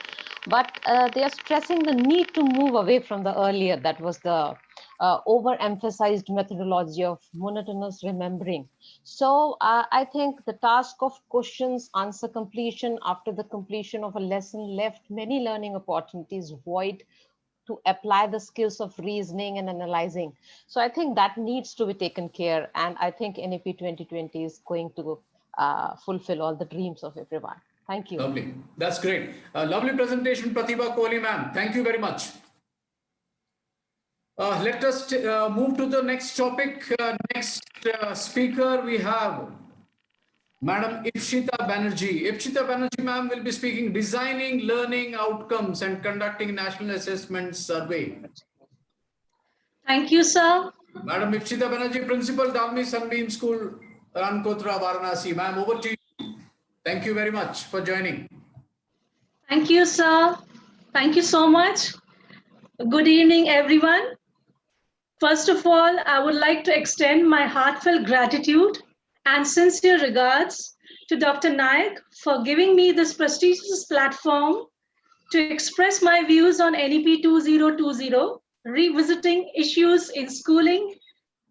But they are stressing the need to move away from the earlier, that was the overemphasized methodology of monotonous remembering. So I think the task of questions, answer completion after the completion of a lesson left many learning opportunities void to apply the skills of reasoning and analyzing. So I think that needs to be taken care. And I think NEP 2020 is going to fulfill all the dreams of everyone. Thank you. Lovely. That's great. Lovely presentation, Pratibha Kohli ma'am. Thank you very much. Let us move to the next topic. Next speaker we have Madam Ipshita Banerjee. Ipshita Banerjee ma'am will be speaking designing learning outcomes and conducting national assessment survey. Thank you, sir. Madam Ipshita Banerjee, Principal, Dalmi Sunbeam School, Rankotra, Varanasi. Ma'am, over to you. Thank you very much for joining. Thank you, sir. Thank you so much. Good evening, everyone. First of all, I would like to extend my heartfelt gratitude and sincere regards to Dr. Nayak for giving me this prestigious platform to express my views on NEP 2020, revisiting issues in schooling,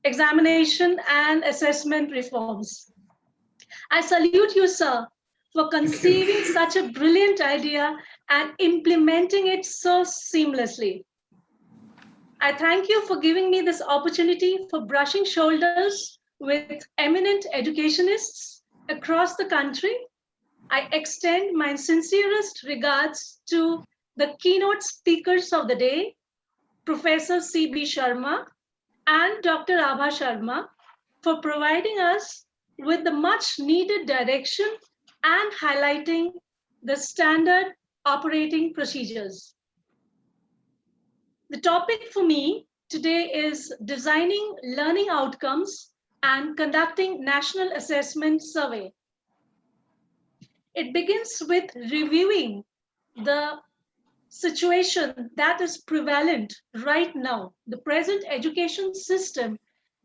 examination, and assessment reforms. I salute you, sir, for conceiving such a brilliant idea and implementing it so seamlessly. I thank you for giving me this opportunity for brushing shoulders with eminent educationists across the country. I extend my sincerest regards to the keynote speakers of the day, Professor C.B. Sharma and Dr. Abha Sharma, for providing us with the much needed direction and highlighting the standard operating procedures. The topic for me today is designing learning outcomes and conducting national assessment survey. It begins with reviewing the situation that is prevalent right now. The present education system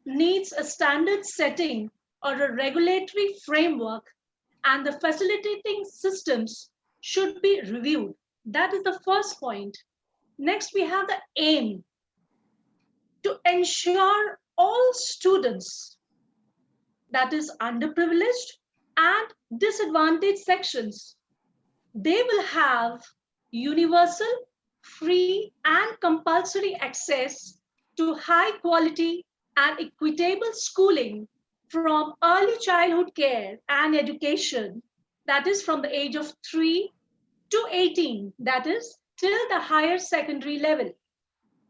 needs a standard setting or a regulatory framework, and the facilitating systems should be reviewed. That is the first point. Next, we have the aim to ensure all students, that is underprivileged and disadvantaged sections, they will have universal, free and compulsory access to high quality and equitable schooling from early childhood care and education, that is from the age of 3 to 18, that is till the higher secondary level.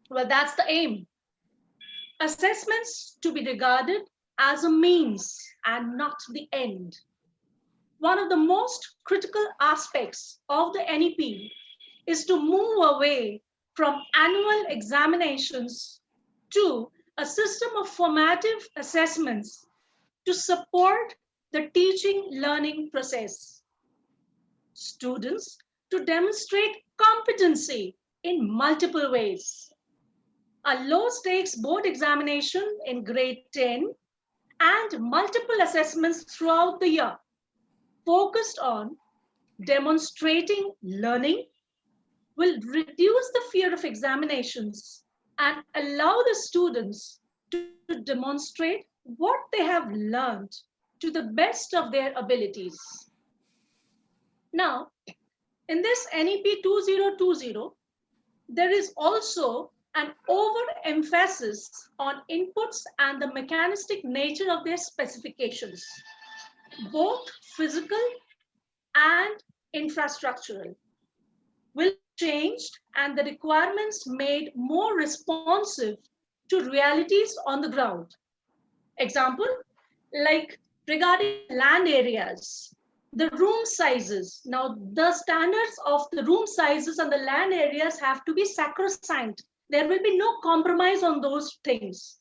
Well, that's the aim. Assessments to be regarded as a means and not the end. One of the most critical aspects of the NEP is to move away from annual examinations to a system of formative assessments to support the teaching learning process. Students to demonstrate competency in multiple ways. A low stakes board examination in grade 10 and multiple assessments throughout the year focused on demonstrating learning will reduce the fear of examinations and allow the students to demonstrate what they have learned to the best of their abilities. Now, in this NEP 2020, there is also an overemphasis on inputs and the mechanistic nature of their specifications, both physical and infrastructural, will be changed and the requirements made more responsive to realities on the ground. Example, like regarding land areas, the room sizes. Now, the standards of the room sizes and the land areas have to be sacrosanct. There will be no compromise on those things.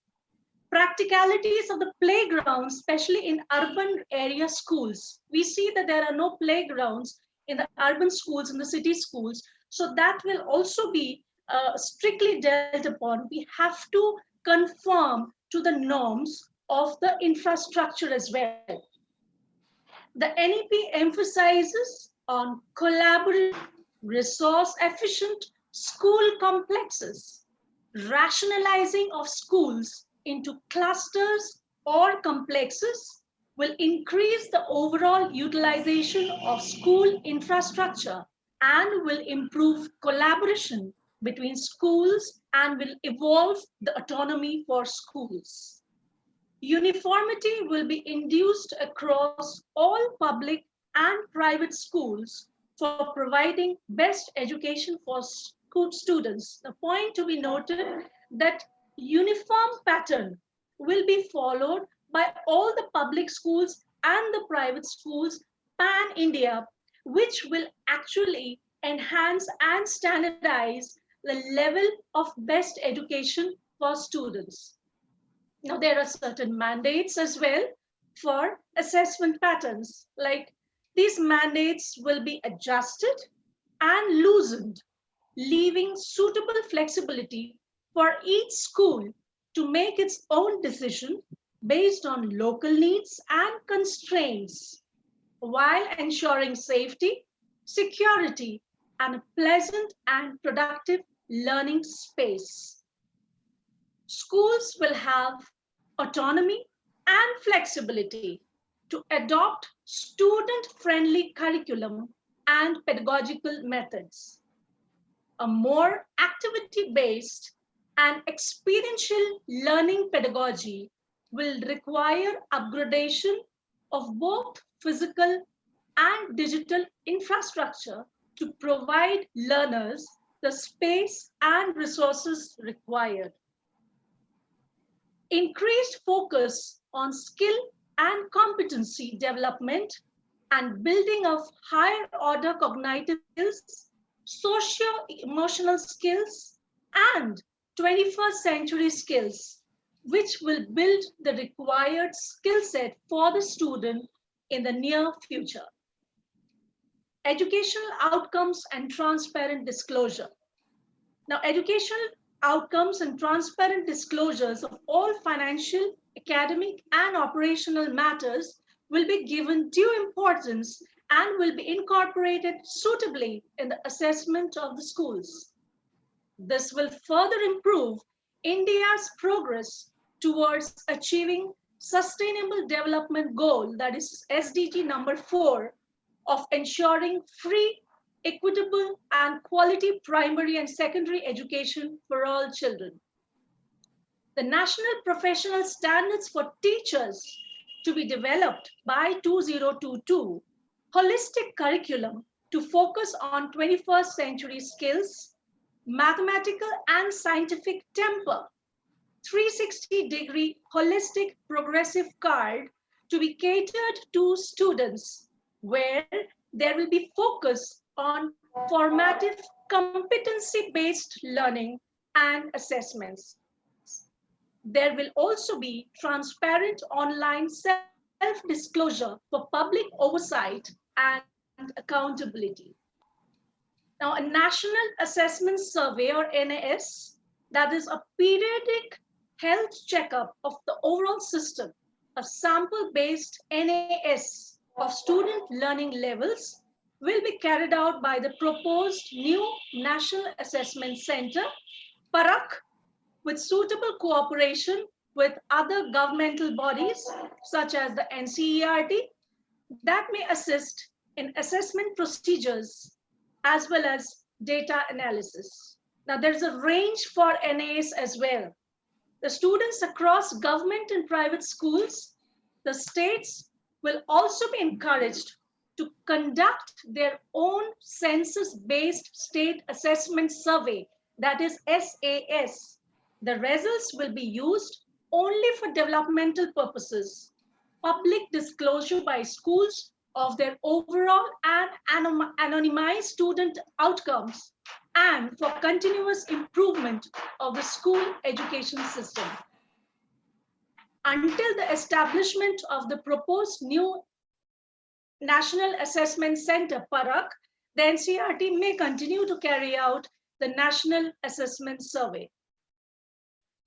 Practicalities of the playgrounds, especially in urban area schools. We see that there are no playgrounds in the urban schools, in the city schools. So that will also be strictly dealt upon. We have to conform to the norms of the infrastructure as well. The NEP emphasizes on collaborative, resource efficient school complexes, rationalizing of schools into clusters or complexes will increase the overall utilization of school infrastructure and will improve collaboration between schools and will evolve the autonomy for schools. Uniformity will be induced across all public and private schools for providing best education for school students. The point to be noted that uniform pattern will be followed by all the public schools and the private schools pan-India, which will actually enhance and standardize the level of best education for students. Now, there are certain mandates as well for assessment patterns, like these mandates will be adjusted and loosened, leaving suitable flexibility for each school to make its own decision based on local needs and constraints, while ensuring safety, security, and a pleasant and productive learning space. Schools will have autonomy and flexibility to adopt student-friendly curriculum and pedagogical methods. A more activity-based and experiential learning pedagogy will require upgradation of both physical and digital infrastructure to provide learners the space and resources required. Increased focus on skill and competency development and building of higher order cognitive skills, socio-emotional skills, and 21st century skills, which will build the required skill set for the student in the near future. Educational outcomes and transparent disclosure. Now, educational outcomes and transparent disclosures of all financial, academic, and operational matters will be given due importance and will be incorporated suitably in the assessment of the schools. This will further improve India's progress towards achieving Sustainable Development Goal, that is SDG number 4, of ensuring free, equitable, and quality primary and secondary education for all children. The National Professional Standards for Teachers to be developed by 2022, holistic curriculum to focus on 21st century skills, mathematical and scientific temper, 360-degree holistic progressive card to be catered to students, where there will be focus on formative competency-based learning and assessments. There will also be transparent online self-disclosure for public oversight and accountability. Now, a National Assessment Survey, or NAS, that is a periodic health checkup of the overall system, a sample-based NAS of student learning levels, will be carried out by the proposed new National Assessment Center, PARAK, with suitable cooperation with other governmental bodies such as the NCERT that may assist in assessment procedures as well as data analysis. Now, there's a range for NAs as well. The students across government and private schools, the states will also be encouraged to conduct their own census-based state assessment survey, that is SAS. The results will be used only for developmental purposes, public disclosure by schools of their overall and anonymized student outcomes, and for continuous improvement of the school education system. Until the establishment of the proposed new National Assessment Center, PARAK, the NCERT may continue to carry out the National Assessment Survey.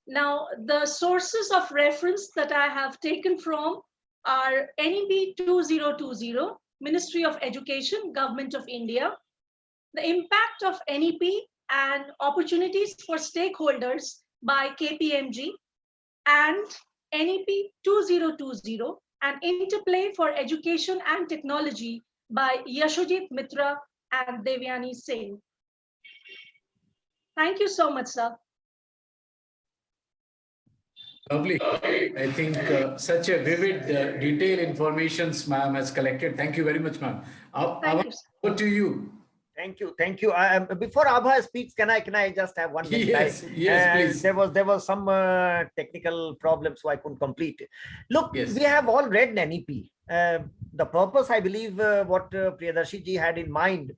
Now, the sources of reference that I have taken from are NEP 2020, Ministry of Education, Government of India, the impact of NEP and opportunities for stakeholders by KPMG, and NEP 2020, an interplay for education and technology by Yashojit Mitra and Devyani Singh. Thank you so much, sir. Lovely. I think such a vivid, detailed informations ma'am has collected. Thank you very much, ma'am. Thank you, sir. Over to you. Thank you, thank you. Before Abha speaks, can I just have 1 minute? Yes, please. There was some technical problem, so I couldn't complete it. Look, Yes. we have all read NEP. The purpose, I believe, what Priyadarshi ji had in mind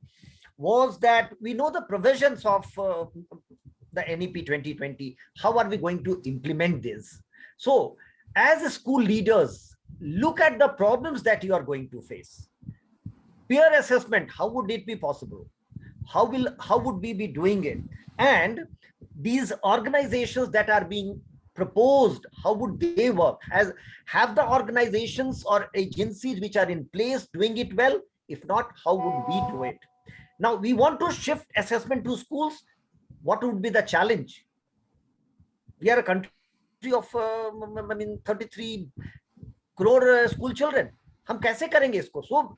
was that we know the provisions of the NEP 2020. How are we going to implement this? So, as school leaders, look at the problems that you are going to face. Peer assessment, how would it be possible? How would we be doing it? And these organizations that are being proposed, how would they work? Have the organizations or agencies which are in place doing it well? If not, how would we do it? Now, we want to shift assessment to schools. What would be the challenge? We are a country of 33 crore school children. हम कैसे करेंगे इसको? So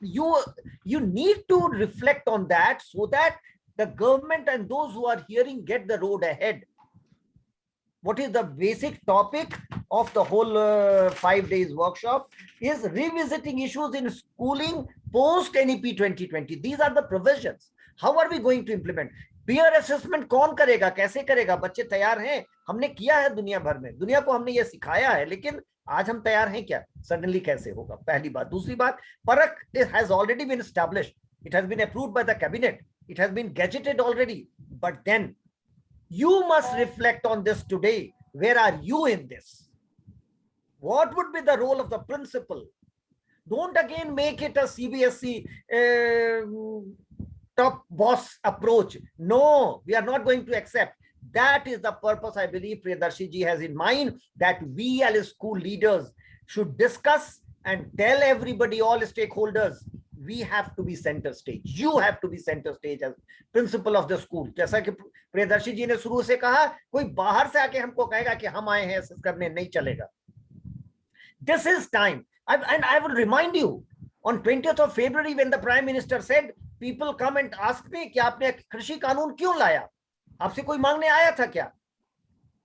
you need to reflect on that so that the government and those who are hearing get the road ahead. What is the basic topic of the whole 5 days workshop is revisiting issues in schooling post NEP 2020. These are the provisions. How are we going to implement? Peer assessment कौन करेगा, कैसे करेगा? बच्चे तैयार हैं, हमने किया है दुनिया भर में, दुनिया को हमने ये सिखाया है, लेकिन आज हम तैयार हैं क्या? Suddenly कैसे होगा? पहली बात. दूसरी बात, PARAK has already been established. It has been approved by the cabinet. It has been gazetted already. But then you must reflect on this today. Where are you in this? What would be the role of the principal? Don't again make it a CBSE top boss approach. No, we are not going to accept. That is the purpose I believe Priyadarshi ji has in mind, that we as school leaders should discuss and tell everybody, all stakeholders, we have to be center stage. You have to be center stage as principal of the school. जैसा कि प्रियदर्शी जी ने शुरू से कहा, कोई बाहर से आके हमको कहेगा कि हम आए हैं ऐसा करने, नहीं चलेगा. This is time. And I will remind you, on 20th of February, when the Prime Minister said, people come and ask me कि आपने कृषि कानून क्यों लाया, आपसे कोई मांगने आया था क्या?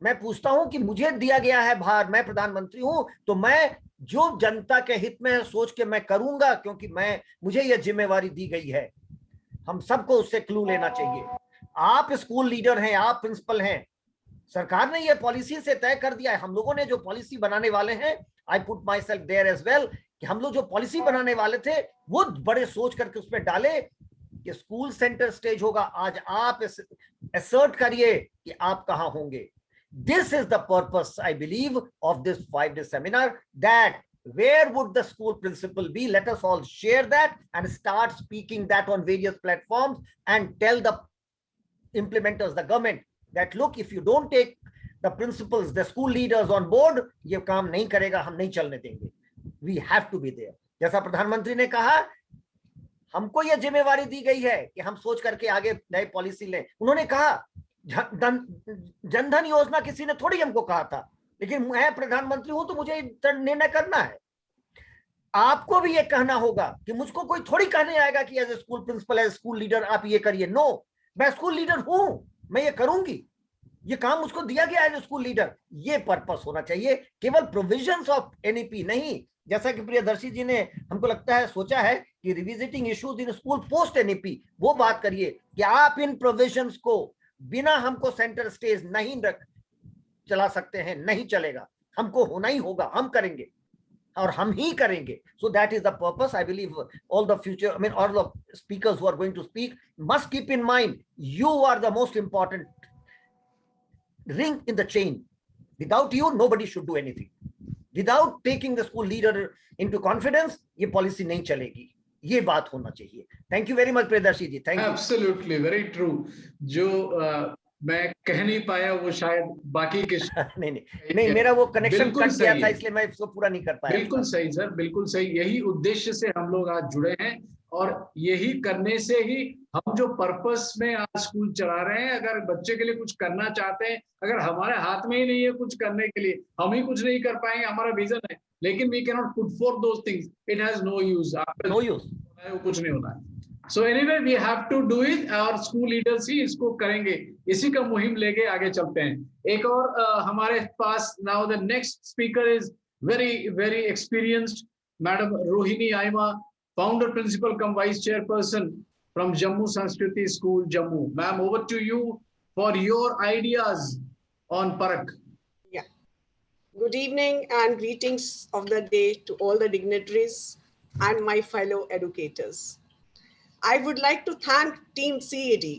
मैं पूछता हूं कि मुझे दिया गया है भार, मैं प्रधानमंत्री हूं, तो मैं जो जनता के हित में है सोच के मैं करूंगा, क्योंकि मुझे यह जिम्मेवारी दी गई है. हम सबको उससे क्लू लेना चाहिए. आप स्कूल लीडर हैं, आप प्रिंसिपल हैं, सरकार ने यह पॉलिसी से तय कर दिया है. हम लोगों ने जो पॉलिसी बनाने वाले हैं, I put myself there as well, कि हम लोग जो पॉलिसी बनाने वाले थे वो बड़े सोच करके उसमें डाले कि स्कूल सेंटर स्टेज होगा. आज आप असर्ट करिए कि आप कहां होंगे. This is the purpose, I believe, of this 5-day seminar, that where would the school principal be? Let us all share that and start speaking that on various platforms and tell the implementers, the government, that look, if you don't take the principals, the school leaders on board, ये काम नहीं करेगा, हम नहीं चलने देंगे. We have to be there. जैसा प्रधानमंत्री ने कहा, हमको यह जिम्मेवारी दी गई है कि हम सोच करके आगे नई पॉलिसी लें. उन्होंने कहा जनधन योजना किसी ने थोड़ी हमको कहा था, लेकिन मैं प्रधानमंत्री हूं तो मुझे निर्णय करना है. आपको भी ये कहना होगा कि मुझको कोई थोड़ी कहने आएगा कि as a school principal, as school leader आप ये करिए. नो, मैं स्कूल लीडर हूं, मैं ये करूंगी, ये काम मुझको दिया गया है स्कूल लीडर. ये पर्पस होना चाहिए, केवल प्रोविजंस ऑफ एनईपी नहीं. जैसा कि प्रियदर्शी जी ने हमको लगता है सोचा है कि revisiting issues in school post NEP, वो बात करिए कि आप इन प्रोविजंस को बिना हमको सेंटर स्टेज नहीं चला सकते हैं, नहीं चलेगा. हमको होना ही होगा, हम करेंगे और हम ही करेंगे. So that is the purpose. I believe all the future, all the speakers who are going to speak must keep in mind, you are the most important ring in the chain. Without you, nobody should do anything. Without taking the school leader into confidence, ये policy नहीं चलेगी. ये बात होना चाहिए. Thank you very much Priyadarshi ji. Thank you. Absolutely very true. जो मैं कह नहीं पाया वो शायद बाकी के नहीं, मेरा वो कनेक्शन कट गया था, इसलिए मैं इसको पूरा नहीं कर पाया. बिल्कुल सही सर, बिल्कुल सही. यही उद्देश्य से हम लोग आज जुड़े हैं और यही करने से ही हम जो पर्पस में आज स्कूल चला रहे हैं, अगर बच्चे के लिए कुछ करना चाहते हैं, अगर हमारे हाथ में ही नहीं है कुछ करने के लिए, हम ही कुछ नहीं कर पाएंगे. हमारा विजन है लेकिन we can not put for those things, it has no use. No use, वो कुछ नहीं होना है. So anyway we have to do it, और स्कूल लीडर्स ही इसको करेंगे. इसी का मुहिम लेके आगे चलते हैं. एक और हमारे पास now the next speaker is very very experienced madam Rohini Aima, founder principal cum vice chairperson from Jammu Sanskriti School, Jammu. Ma'am, over to you for your ideas on Parak. Yeah. Good evening and greetings of the day to all the dignitaries and my fellow educators. I would like to thank Team CED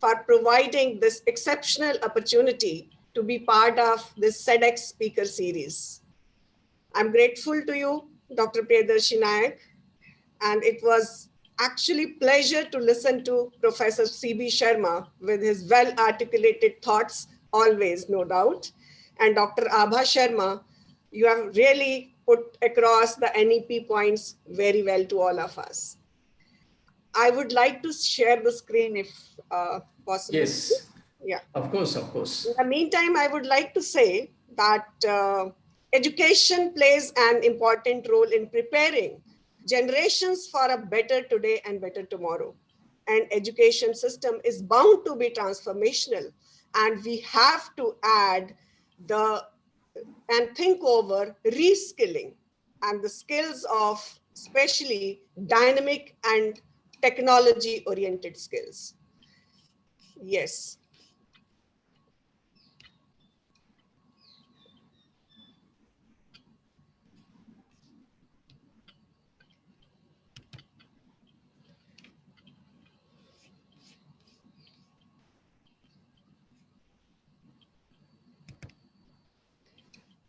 for providing this exceptional opportunity to be part of this SEDEX speaker series. I'm grateful to you, Dr. Priyadarshi Nayak, and it was actually pleasure to listen to Professor C.B. Sharma with his well-articulated thoughts, always, no doubt. And Dr. Abha Sharma, you have really put across the NEP points very well to all of us. I would like to share the screen if possible. Yes. Yeah. Of course, of course. In the meantime, I would like to say that education plays an important role in preparing generations for a better today and better tomorrow. And education system is bound to be transformational. And we have to add and think over reskilling and the skills of especially dynamic and technology oriented skills. Yes.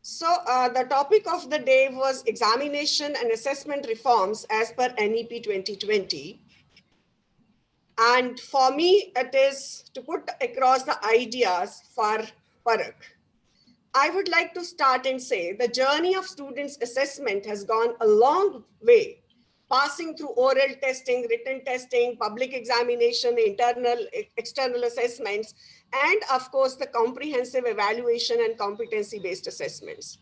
So the topic of the day was examination and assessment reforms as per NEP 2020. And for me, it is to put across the ideas for Parak. I would like to start and say the journey of students' assessment has gone a long way passing through oral testing, written testing, public examination, internal, external assessments, and of course, the comprehensive evaluation and competency-based assessments.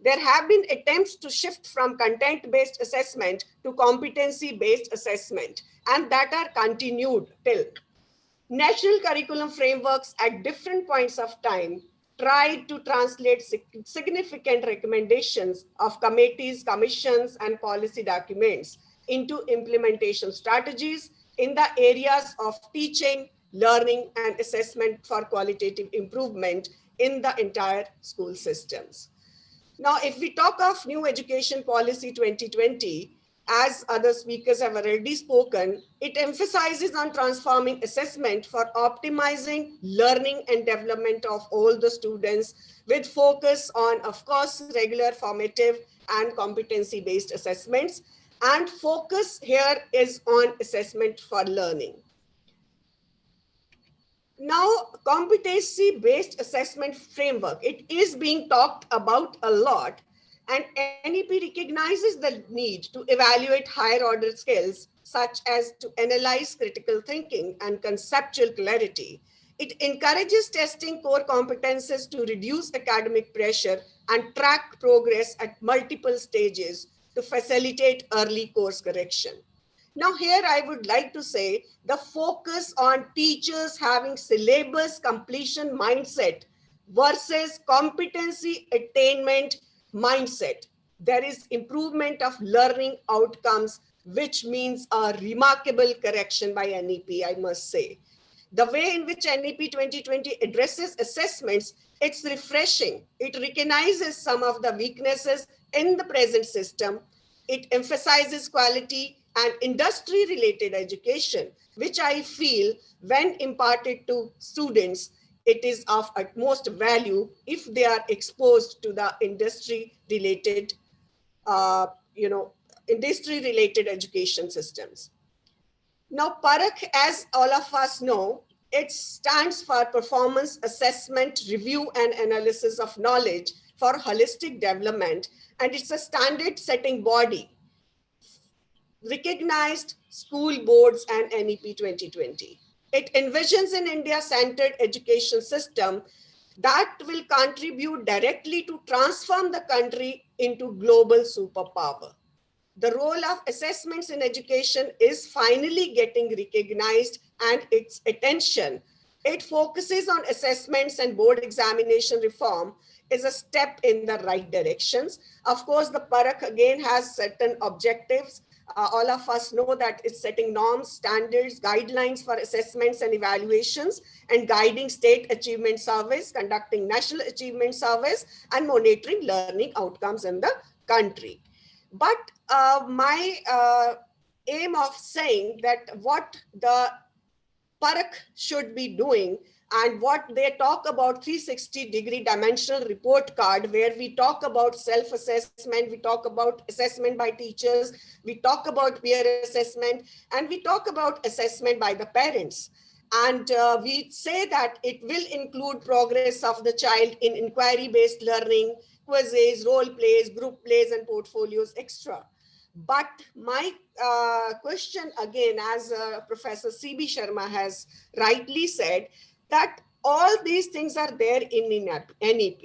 There have been attempts to shift from content-based assessment to competency-based assessment, and that are continued till. National curriculum frameworks at different points of time tried to translate significant recommendations of committees, commissions, and policy documents into implementation strategies in the areas of teaching, learning, and assessment for qualitative improvement in the entire school systems. Now, if we talk of New Education Policy 2020, as other speakers have already spoken, it emphasizes on transforming assessment for optimizing learning and development of all the students, with focus on, of course, regular formative and competency-based assessments. And focus here is on assessment for learning. Now, competency-based assessment framework, it is being talked about a lot, and NEP recognizes the need to evaluate higher order skills, such as to analyze critical thinking and conceptual clarity. It encourages testing core competences to reduce academic pressure and track progress at multiple stages to facilitate early course correction. Now here I would like to say the focus on teachers having syllabus completion mindset versus competency attainment mindset. There is improvement of learning outcomes, which means a remarkable correction by NEP, I must say. The way in which NEP 2020 addresses assessments, it's refreshing. It recognizes some of the weaknesses in the present system. It emphasizes quality and industry-related education, which I feel when imparted to students, it is of utmost value if they are exposed to the industry-related, industry-related education systems. Now, PARAK, as all of us know, it stands for Performance Assessment Review and Analysis of Knowledge for Holistic Development, and it's a standard-setting body recognized school boards and NEP 2020. It envisions an India-centered education system that will contribute directly to transform the country into global superpower. The role of assessments in education is finally getting recognized, and its attention. It focuses on assessments and board examination reform is a step in the right directions. Of course, the PARAK again has certain objectives. All of us know that it's setting norms, standards, guidelines for assessments and evaluations, and guiding state achievement surveys, conducting national achievement surveys, and monitoring learning outcomes in the country. But my aim of saying that what the PARAK should be doing, and what they talk about 360-degree dimensional report card, where we talk about self-assessment, we talk about assessment by teachers, we talk about peer assessment, and we talk about assessment by the parents. And we say that it will include progress of the child in inquiry-based learning, quizzes, role plays, group plays, and portfolios, etc. But my question again, as Professor C.B. Sharma has rightly said, that all these things are there in NEP.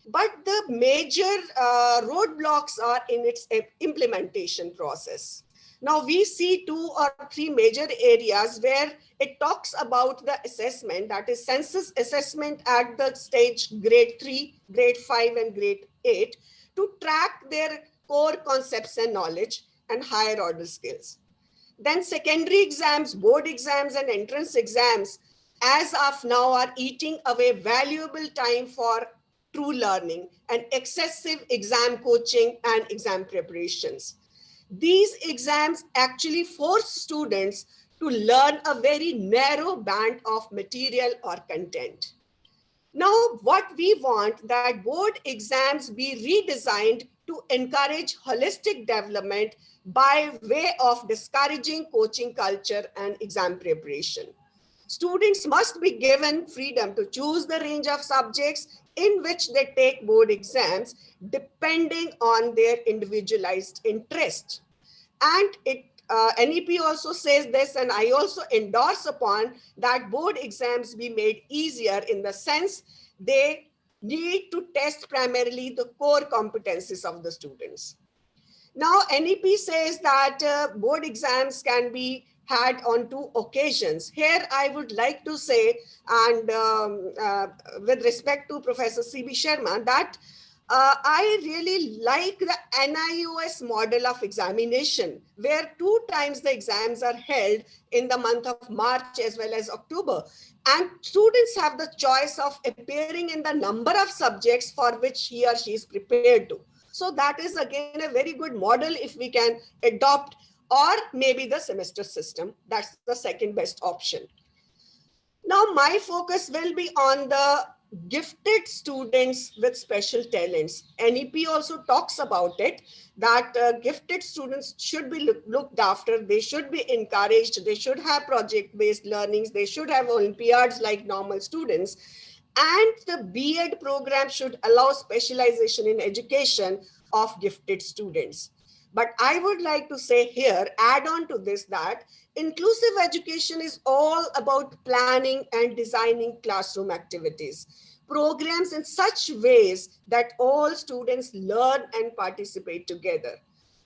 But the major roadblocks are in its implementation process. Now we see 2 or 3 major areas where it talks about the assessment, that is census assessment at the stage grade 3, grade 5, and grade 8 to track their core concepts and knowledge and higher order skills. Then secondary exams, board exams, and entrance exams, as of now, are eating away valuable time for true learning and excessive exam coaching and exam preparations. These exams actually force students to learn a very narrow band of material or content. Now, what we want that board exams be redesigned to encourage holistic development by way of discouraging coaching culture and exam preparation. Students must be given freedom to choose the range of subjects in which they take board exams depending on their individualized interest. And NEP also says this, and I also endorse upon that board exams be made easier in the sense they need to test primarily the core competencies of the students. Now, NEP says that board exams can be had on 2 occasions. Here, I would like to say, and with respect to Professor C.B. Sharma, that I really like the NIOS model of examination, where 2 times the exams are held in the month of March as well as October. And students have the choice of appearing in the number of subjects for which he or she is prepared to. So that is again a very good model if we can adopt, or maybe the semester system. That's the second best option. Now, my focus will be on the gifted students with special talents. NEP also talks about it, that gifted students should be looked after. They should be encouraged. They should have project-based learnings. They should have Olympiads like normal students. And the B.Ed program should allow specialization in education of gifted students. But I would like to say here, add on to this, that inclusive education is all about planning and designing classroom activities, programs in such ways that all students learn and participate together.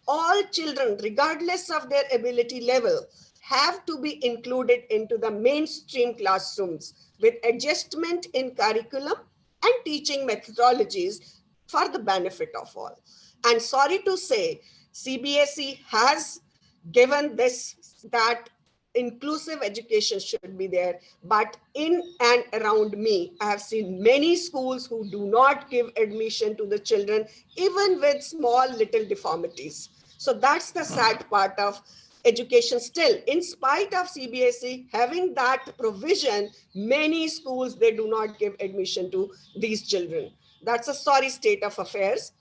All children, regardless of their ability level, have to be included into the mainstream classrooms with adjustment in curriculum and teaching methodologies for the benefit of all. And sorry to say, CBSE has given this, that inclusive education should be there, but in and around me, I have seen many schools who do not give admission to the children, even with small little deformities. So that's the sad part of education still. In spite of CBSE having that provision, many schools, they do not give admission to these children. That's a sorry state of affairs.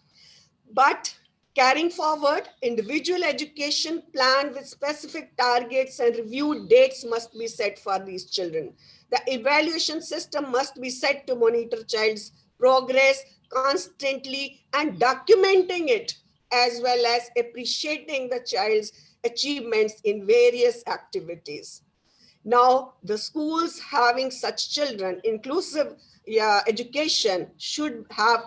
But carrying forward, individual education plan with specific targets and review dates must be set for these children. The evaluation system must be set to monitor child's progress constantly and documenting it, as well as appreciating the child's achievements in various activities. Now, the schools having such children, inclusive education should have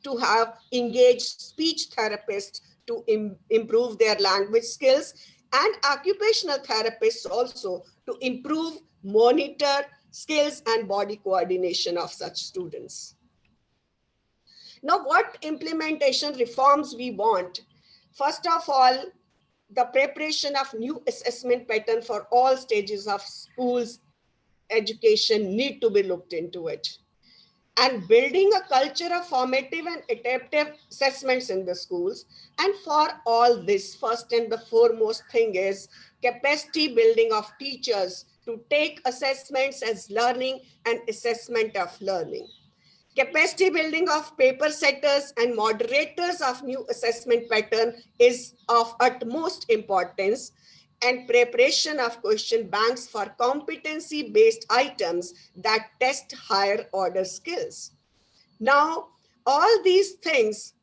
to have engaged speech therapists to improve their language skills, and occupational therapists also to improve, monitor skills and body coordination of such students. Now, what implementation reforms we want? First of all, the preparation of new assessment pattern for all stages of schools education need to be looked into it. And building a culture of formative and adaptive assessments in the schools. And for all this, first and the foremost thing is capacity building of teachers to take assessments as learning and assessment of learning. Capacity building of paper setters and moderators of new assessment pattern is of utmost importance, and preparation of question banks for competency-based items that test higher order skills. Now, all these things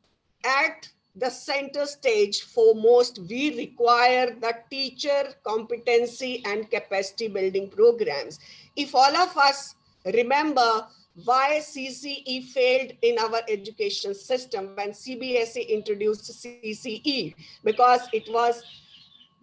at the center stage, foremost, we require the teacher competency and capacity building programs. If all of us remember why CCE failed in our education system when CBSE introduced CCE, because it was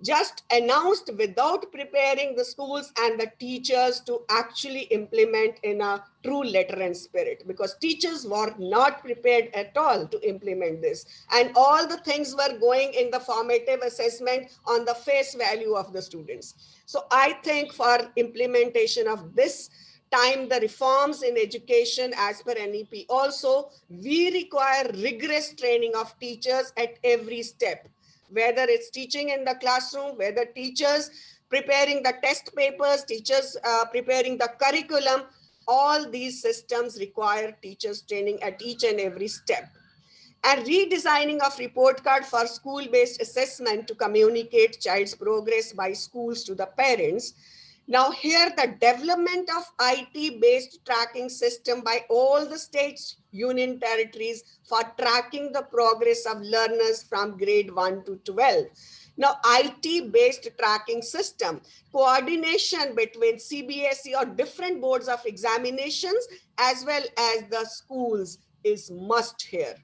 just announced without preparing the schools and the teachers to actually implement in a true letter and spirit, because teachers were not prepared at all to implement this. And all the things were going in the formative assessment on the face value of the students. So I think for implementation of this time, the reforms in education as per NEP also, we require rigorous training of teachers at every step, whether it's teaching in the classroom, whether teachers preparing the test papers, teachers preparing the curriculum, all these systems require teachers training at each and every step. And redesigning of report card for school-based assessment to communicate child's progress by schools to the parents. Now here the development of IT-based tracking system by all the states, union territories for tracking the progress of learners from grade 1 to 12. Now IT-based tracking system, coordination between CBSE or different boards of examinations as well as the schools is must here.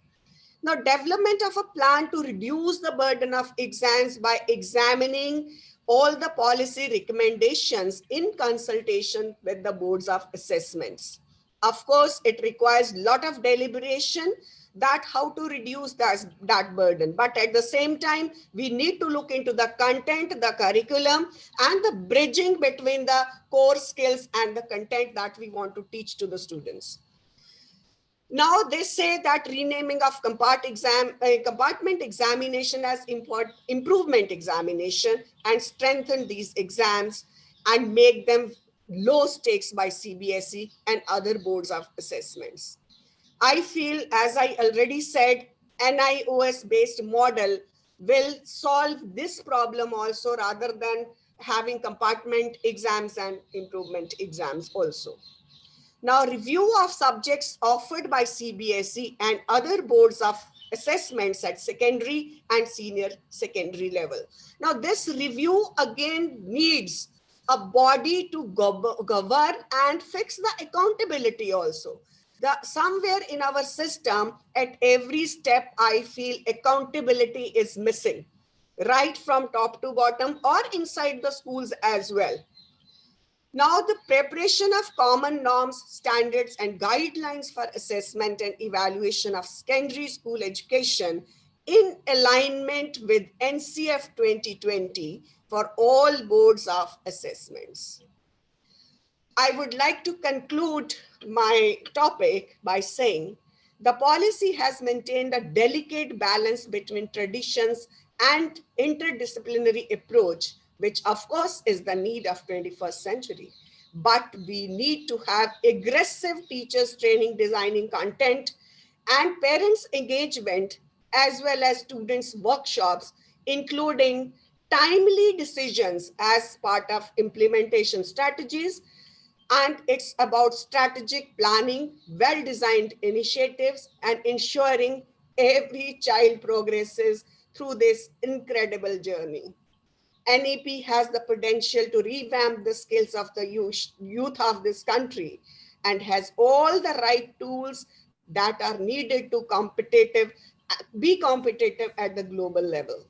Now, development of a plan to reduce the burden of exams by examining all the policy recommendations in consultation with the boards of assessments. Of course, it requires a lot of deliberation that how to reduce that burden. But at the same time, we need to look into the content, the curriculum, and the bridging between the core skills and the content that we want to teach to the students. Now they say that renaming of compartment examination as improvement examination and strengthen these exams and make them low stakes by CBSE and other boards of assessments. I feel, as I already said, NIOS based model will solve this problem also rather than having compartment exams and improvement exams also. Now, review of subjects offered by CBSE and other boards of assessments at secondary and senior secondary level. Now, this review again needs a body to govern and fix the accountability also. Somewhere in our system, at every step, I feel accountability is missing, right from top to bottom or inside the schools as well. Now, the preparation of common norms, standards, and guidelines for assessment and evaluation of secondary school education in alignment with NCF 2020 for all boards of assessments. I would like to conclude my topic by saying the policy has maintained a delicate balance between traditions and interdisciplinary approach, which of course is the need of 21st century. But we need to have aggressive teachers training, designing content, and parents engagement, as well as students workshops, including timely decisions as part of implementation strategies. And it's about strategic planning, well-designed initiatives, and ensuring every child progresses through this incredible journey. NEP has the potential to revamp the skills of the youth of this country and has all the right tools that are needed to be competitive at the global level.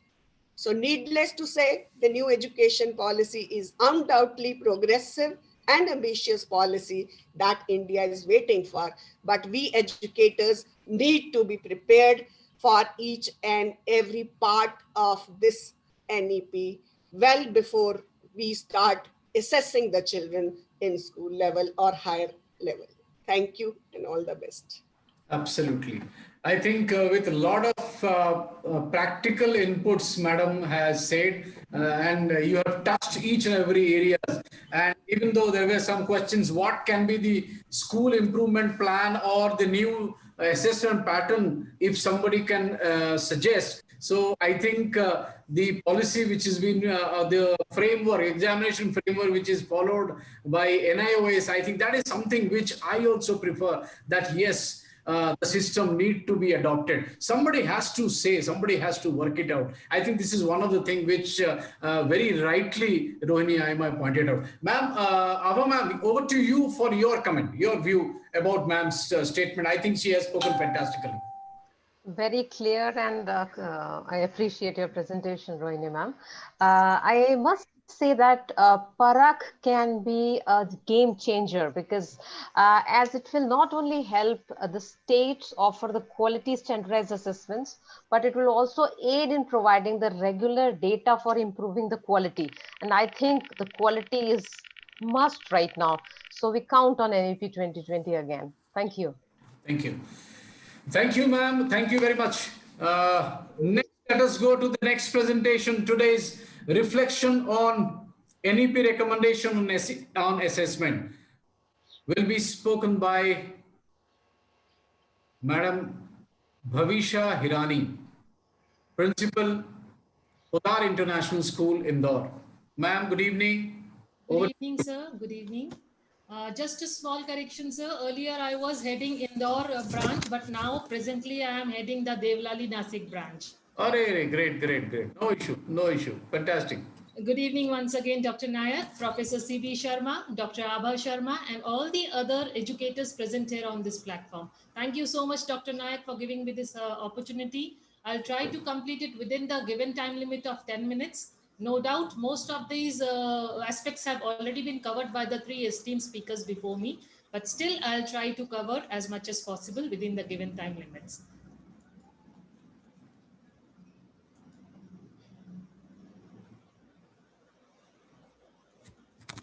So needless to say, the new education policy is undoubtedly progressive and ambitious policy that India is waiting for. But we educators need to be prepared for each and every part of this NEP well before we start assessing the children in school level or higher level. Thank you and all the best. Absolutely. I think with a lot of practical inputs, Madam has said, and you have touched each and every area. And even though there were some questions, what can be the school improvement plan or the new assessment pattern, if somebody can suggest. So I think the policy which has been the framework, examination framework, which is followed by NIOS, I think that is something which I also prefer, that yes, the system need to be adopted. Somebody has to say, somebody has to work it out. I think this is one of the things which very rightly Rohini Aima pointed out. Ma'am, Ava ma'am, over to you for your comment, your view about ma'am's statement. I think she has spoken fantastically. Very clear, and I appreciate your presentation, Rohini ma'am. I must say that Parak can be a game changer because as it will not only help the states offer the quality standardized assessments, but it will also aid in providing the regular data for improving the quality. And I think the quality is must right now. So we count on NEP 2020 again. Thank you. Thank you. Thank you, ma'am. Thank you very much. Next, let us go to the next presentation. Today's reflection on NEP recommendation on assessment will be spoken by Madam Bhavisha Hirani, Principal, Udar International School, Indore. Ma'am, good evening. Over. evening, sir. Good evening. Just a small correction, sir. Earlier I was heading Indore branch, but now presently I am heading the Devlali Nasik branch. Array, great, great, great. No issue, no issue. Fantastic. Good evening once again, Dr. Nayak, Professor C.B. Sharma, Dr. Abha Sharma, and all the other educators present here on this platform. Thank you so much, Dr. Nayak, for giving me this opportunity. I'll try to complete it within the given time limit of 10 minutes. No doubt, most of these aspects have already been covered by the three esteemed speakers before me, but still I'll try to cover as much as possible within the given time limits.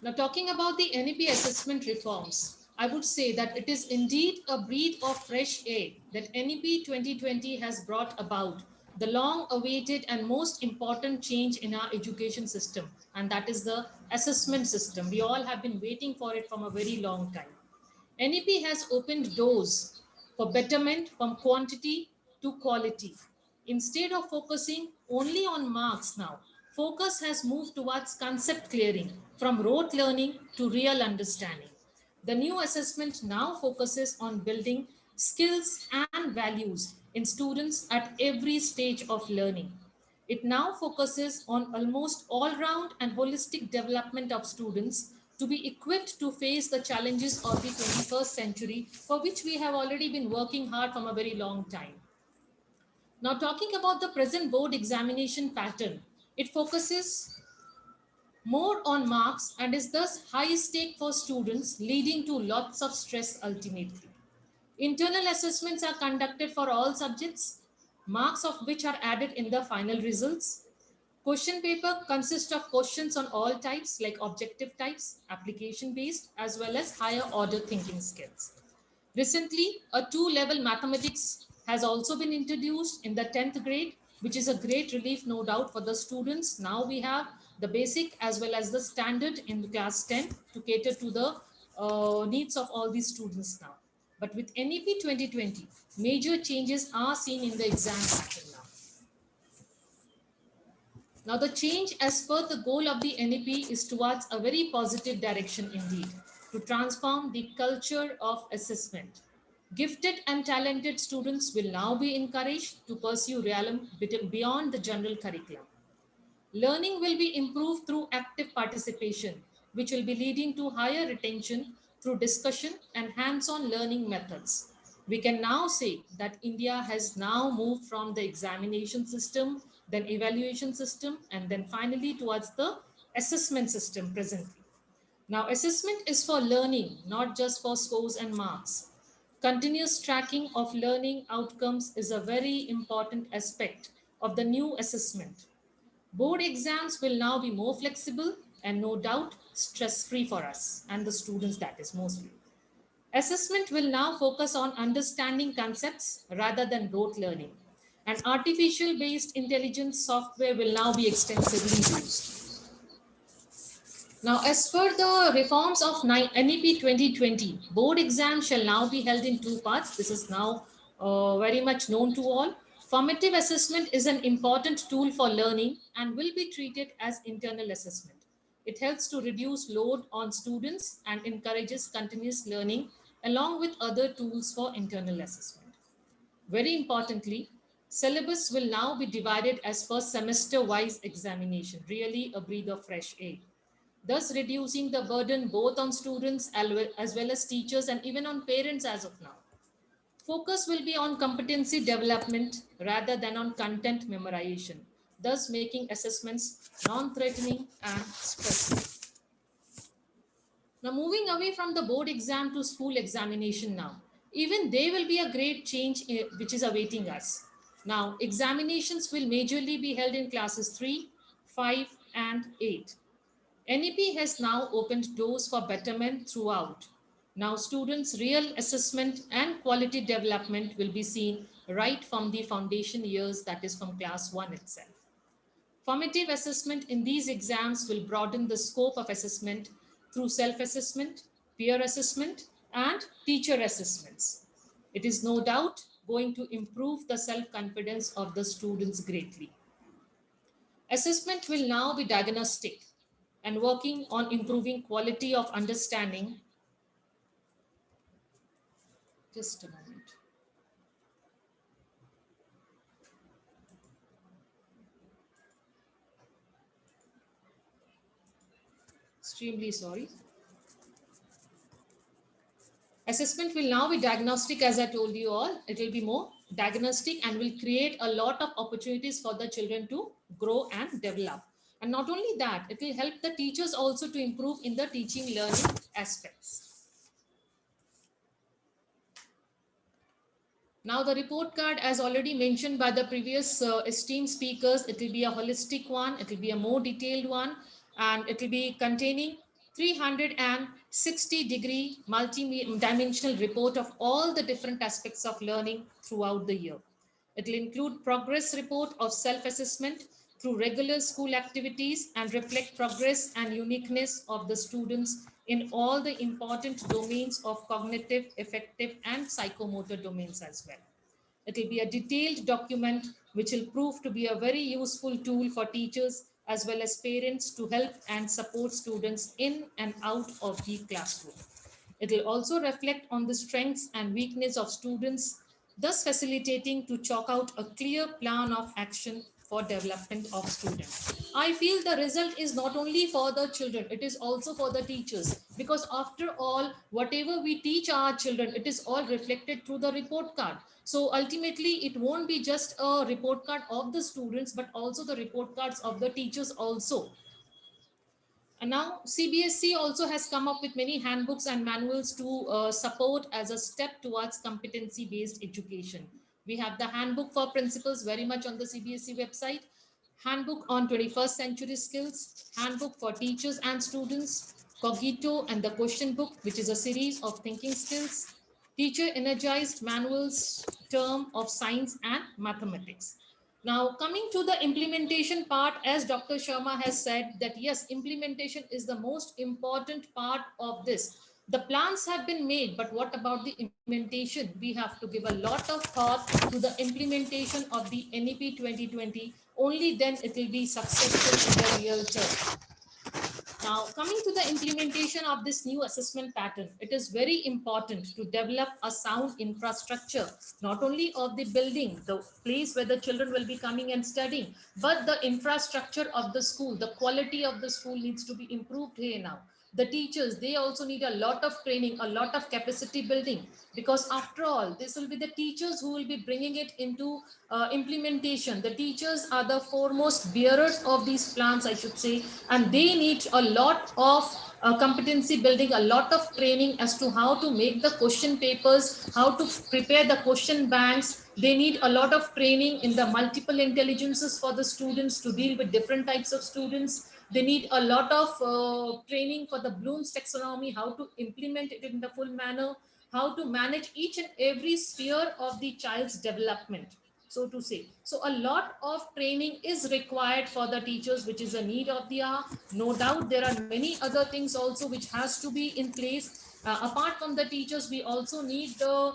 Now, talking about the NEP assessment reforms, I would say that it is indeed a breath of fresh air that NEP 2020 has brought about, the long awaited and most important change in our education system, and that is the assessment system. We all have been waiting for it from a very long time. NEP has opened doors for betterment from quantity to quality. Instead of focusing only on marks now, focus has moved towards concept clearing from rote learning to real understanding. The new assessment now focuses on building skills and values in students at every stage of learning. It now focuses on almost all-round and holistic development of students to be equipped to face the challenges of the 21st century, for which we have already been working hard from a very long time. Now, talking about the present board examination pattern, it focuses more on marks and is thus high stake for students, leading to lots of stress ultimately. Internal assessments are conducted for all subjects, marks of which are added in the final results. Question paper consists of questions on all types like objective types, application based, as well as higher order thinking skills. Recently, a two-level mathematics has also been introduced in the 10th grade, which is a great relief, no doubt, for the students. Now we have the basic as well as the standard in the class 10 to cater to the needs of all these students now. But with NEP 2020, major changes are seen in the exam pattern now. Now, the change as per the goal of the NEP is towards a very positive direction indeed, to transform the culture of assessment. Gifted and talented students will now be encouraged to pursue realm beyond the general curriculum. Learning will be improved through active participation, which will be leading to higher retention through discussion and hands-on learning methods. We can now say that India has now moved from the examination system, then evaluation system, and then finally towards the assessment system presently. Now, assessment is for learning, not just for scores and marks. Continuous tracking of learning outcomes is a very important aspect of the new assessment. Board exams will now be more flexible and no doubt stress-free for us and the students, that is mostly. Assessment will now focus on understanding concepts rather than rote learning. And artificial based intelligence software will now be extensively used. Now, as per the reforms of NEP 2020, board exams shall now be held in two parts. This is now very much known to all. Formative assessment is an important tool for learning and will be treated as internal assessment. It helps to reduce load on students and encourages continuous learning along with other tools for internal assessment. Very importantly, syllabus will now be divided as per semester-wise examination, really a breath of fresh air, thus reducing the burden both on students as well as teachers and even on parents as of now. Focus will be on competency development rather than on content memorization, thus making assessments non-threatening and stress-free. Now, moving away from the board exam to school examination now, even they will be a great change which is awaiting us. Now, examinations will majorly be held in classes 3, 5, and 8. NEP has now opened doors for betterment throughout. Now, students' real assessment and quality development will be seen right from the foundation years, that is from class 1 itself. Formative assessment in these exams will broaden the scope of assessment through self-assessment, peer assessment, and teacher assessments. It is no doubt going to improve the self-confidence of the students greatly. Assessment will now be diagnostic. and working on improving quality of understanding. Just a moment. Extremely sorry. Assessment will now be diagnostic, as I told you all. It will be more diagnostic and will create a lot of opportunities for the children to grow and develop. And not only that, it will help the teachers also to improve in the teaching learning aspects. Now the report card, as already mentioned by the previous esteemed speakers, it will be a holistic one, it will be a more detailed one, and it will be containing 360-degree multi-dimensional report of all the different aspects of learning throughout the year. It will include progress report of self-assessment through regular school activities and reflect progress and uniqueness of the students in all the important domains of cognitive, affective, and psychomotor domains as well. It will be a detailed document which will prove to be a very useful tool for teachers as well as parents to help and support students in and out of the classroom. It will also reflect on the strengths and weakness of students, thus facilitating to chalk out a clear plan of action for development of students. I feel the result is not only for the children, it is also for the teachers, because after all, whatever we teach our children, it is all reflected through the report card. So ultimately, it won't be just a report card of the students, but also the report cards of the teachers also. And now CBSE also has come up with many handbooks and manuals to support as a step towards competency-based education. We have the handbook for principals very much on the CBSE website, handbook on 21st century skills, handbook for teachers and students, Cogito and the question book, which is a series of thinking skills, teacher energized manuals, term of science and mathematics. Now, coming to the implementation part, as Dr. Sharma has said that yes, implementation is the most important part of this. The plans have been made, but what about the implementation? We have to give a lot of thought to the implementation of the NEP 2020. Only then it will be successful in the real term. Now, coming to the implementation of this new assessment pattern, it is very important to develop a sound infrastructure, not only of the building, the place where the children will be coming and studying, but the infrastructure of the school. The quality of the school needs to be improved here now. The teachers, they also need a lot of training, a lot of capacity building, because after all, this will be the teachers who will be bringing it into implementation. The teachers are the foremost bearers of these plans, I should say, and they need a lot of competency building, a lot of training as to how to make the question papers, how to prepare the question banks. They need a lot of training in the multiple intelligences for the students to deal with different types of students. They need a lot of training for the Bloom's taxonomy, how to implement it in the full manner, how to manage each and every sphere of the child's development, so to say. So a lot of training is required for the teachers, which is a need of the hour. No doubt there are many other things also which has to be in place. Apart from the teachers, we also need the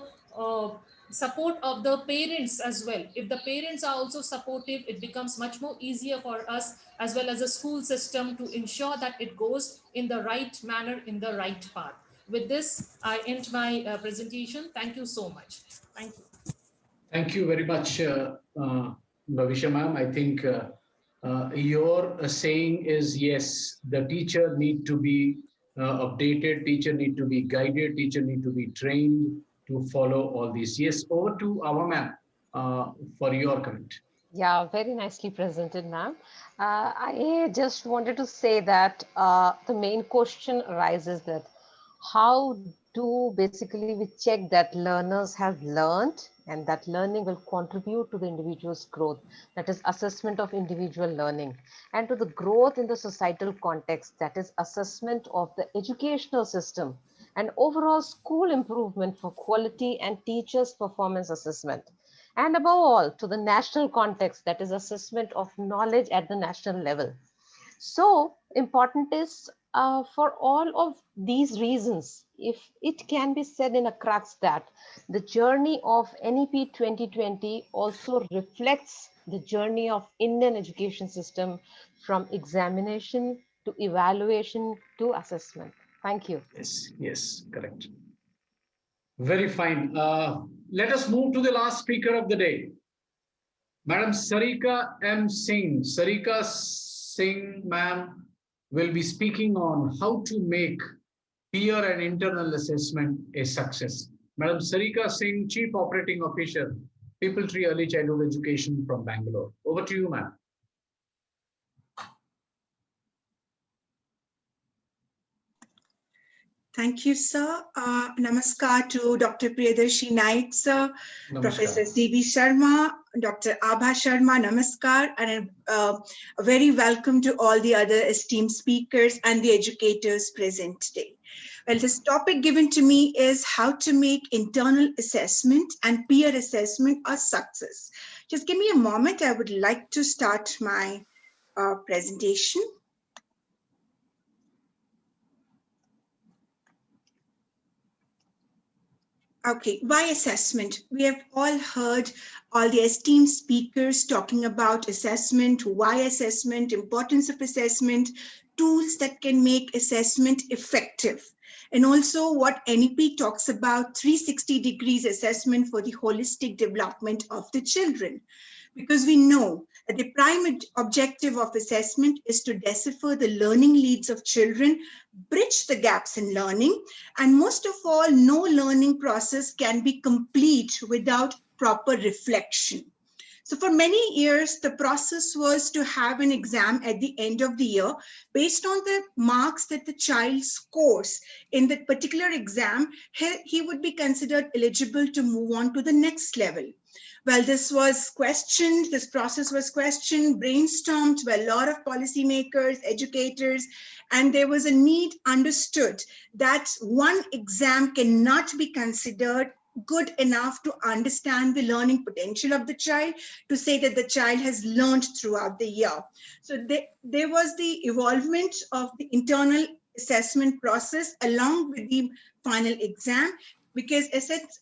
support of the parents as well. If the parents are also supportive, it becomes much more easier for us as well as a school system to ensure that it goes in the right manner, in the right path. With this, I end my presentation. Thank you so much. Thank you. Thank you very much, Bhavisha ma'am. I think your saying is yes, the teacher need to be updated, teacher need to be guided, teacher need to be trained to follow all these. Yes, over to our ma'am for your comment. Yeah, very nicely presented, ma'am. I just wanted to say that the main question arises that how do basically we check that learners have learned and that learning will contribute to the individual's growth, that is assessment of individual learning, and to the growth in the societal context, that is assessment of the educational system and overall school improvement for quality and teachers' performance assessment, and above all to the national context, that is assessment of knowledge at the national level. So important is for all of these reasons, if it can be said in a crux that the journey of NEP 2020 also reflects the journey of Indian education system from examination to to evaluation to assessment. Thank you. Yes, yes, correct. Very fine. Let us move to the last speaker of the day. Madam Sarika M. Singh. Sarika Singh, ma'am, will be speaking on how to make peer and internal assessment a success. Madam Sarika Singh, Chief Operating Officer, People Tree Early Childhood Education from Bangalore. Over to you, ma'am. Thank you, sir. Namaskar to Dr. Priyadarshi Nayak, sir, Namaskar. Professor C.V. Sharma, Dr. Abha Sharma, namaskar, and a very welcome to all the other esteemed speakers and the educators present today. Well, this topic given to me is how to make internal assessment and peer assessment a success. Just give me a moment. I would like to start my presentation. Okay, why assessment? We have all heard all the esteemed speakers talking about assessment, why assessment, importance of assessment, tools that can make assessment effective, and also what NEP talks about 360 degrees assessment for the holistic development of the children. Because we know that the prime objective of assessment is to decipher the learning needs of children, bridge the gaps in learning, and most of all, no learning process can be complete without proper reflection. So for many years, the process was to have an exam at the end of the year based on the marks that the child scores in that particular exam. He would be considered eligible to move on to the next level. Well, this was questioned, this process was questioned, brainstormed by a lot of policymakers, educators, and there was a need understood that one exam cannot be considered good enough to understand the learning potential of the child, to say that the child has learned throughout the year. So there was the evolvement of the internal assessment process along with the final exam, because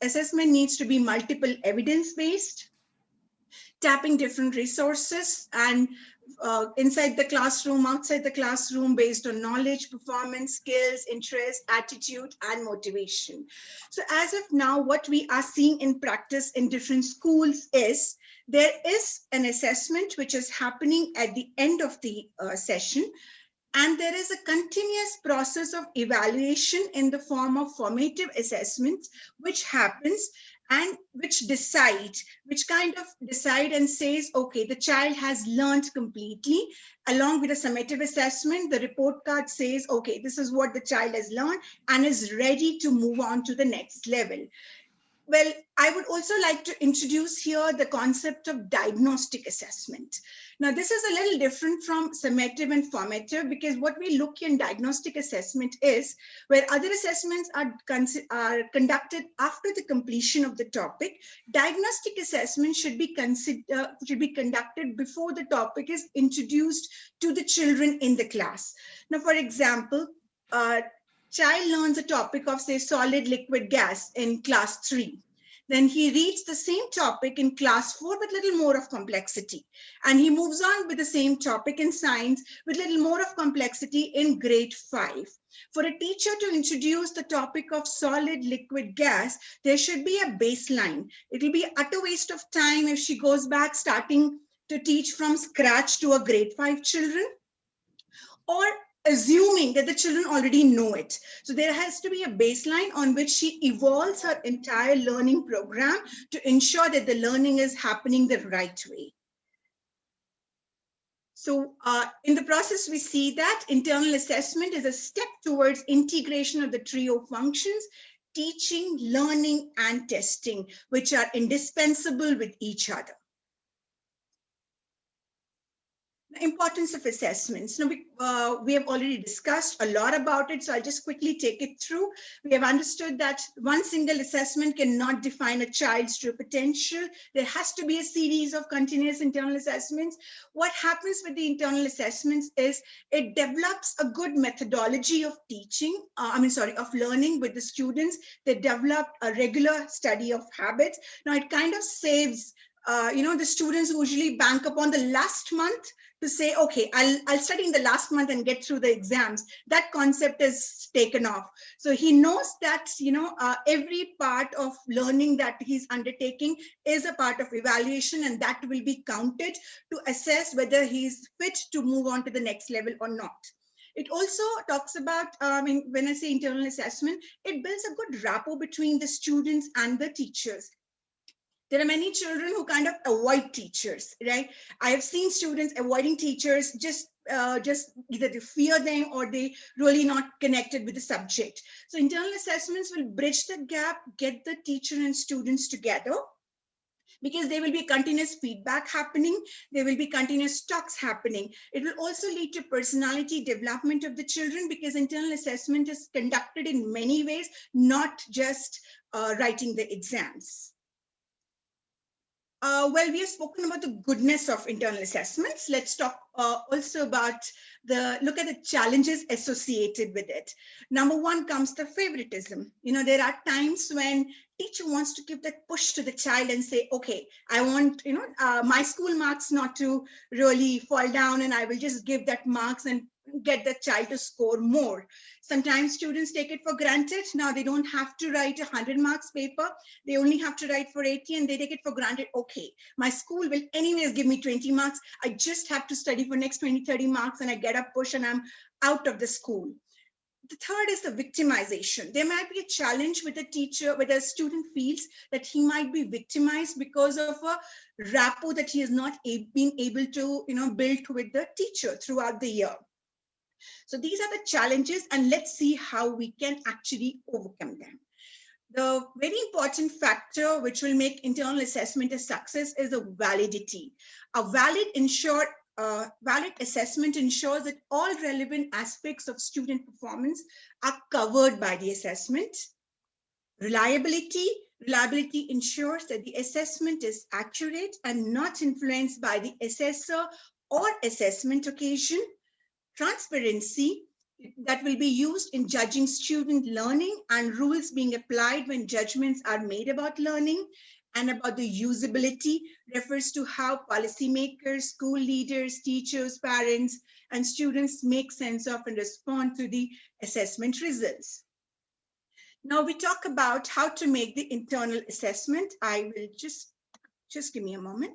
assessment needs to be multiple evidence-based, tapping different resources, and inside the classroom, outside the classroom, based on knowledge, performance, skills, interest, attitude, and motivation. So as of now, what we are seeing in practice in different schools is there is an assessment which is happening at the end of the session, and there is a continuous process of evaluation in the form of formative assessments, which happens and which kind of decide and says, okay, the child has learned completely. Along with a summative assessment, the report card says, okay, this is what the child has learned and is ready to move on to the next level. Well, I would also like to introduce here the concept of diagnostic assessment. Now, this is a little different from summative and formative, because what we look in diagnostic assessment is where other assessments are conducted after the completion of the topic. Diagnostic assessment should be conducted before the topic is introduced to the children in the class. Now, for example, child learns a topic of, say, solid liquid gas in class 3. Then he reads the same topic in class 4 with little more of complexity. And he moves on with the same topic in science with little more of complexity in grade 5. For a teacher to introduce the topic of solid liquid gas, there should be a baseline. It will be utter waste of time if she goes back starting to teach from scratch to a grade 5 children, or assuming that the children already know it. So there has to be a baseline on which she evolves her entire learning program to ensure that the learning is happening the right way. So in the process, we see that internal assessment is a step towards integration of the trio functions: teaching, learning, and testing, which are indispensable with each other. Importance of assessments. Now, we have already discussed a lot about it, so I'll just quickly take it through. We have understood that one single assessment cannot define a child's true potential. There has to be a series of continuous internal assessments. What happens with the internal assessments is it develops a good methodology of teaching, of learning with the students. They develop a regular study of habits. Now, it kind of saves The students usually bank upon the last month to say, okay, I'll study in the last month and get through the exams. That concept is taken off. So he knows that, every part of learning that he's undertaking is a part of evaluation, and that will be counted to assess whether he's fit to move on to the next level or not. It also talks about, when I say internal assessment, it builds a good rapport between the students and the teachers. There are many children who kind of avoid teachers, right? I have seen students avoiding teachers just either they fear them or they really not connected with the subject. So internal assessments will bridge the gap, get the teacher and students together, because there will be continuous feedback happening. There will be continuous talks happening. It will also lead to personality development of the children, because internal assessment is conducted in many ways, not just writing the exams. Well, we have spoken about the goodness of internal assessments. Let's talk also about look at the challenges associated with it. Number one comes the favoritism. There are times when teacher wants to give that push to the child and say, okay, I want, my school marks not to really fall down, and I will just give that marks and get the child to score more. Sometimes students take it for granted. Now they don't have to write 100 marks paper. They only have to write for 80, and they take it for granted. Okay, my school will anyways give me 20 marks. I just have to study for next 20, 30 marks, and I get a push and I'm out of the school. The third is the victimization. There might be a challenge with a teacher, where a student feels that he might be victimized because of a rapport that he has not been able to, build with the teacher throughout the year. So these are the challenges, and let's see how we can actually overcome them. The very important factor which will make internal assessment a success is the validity. A valid assessment ensures that all relevant aspects of student performance are covered by the assessment. Reliability ensures that the assessment is accurate and not influenced by the assessor or assessment occasion. Transparency, that will be used in judging student learning, and rules being applied when judgments are made about learning. And about the usability refers to how policymakers, school leaders, teachers, parents, and students make sense of and respond to the assessment results. Now we talk about how to make the internal assessment. I will just give me a moment.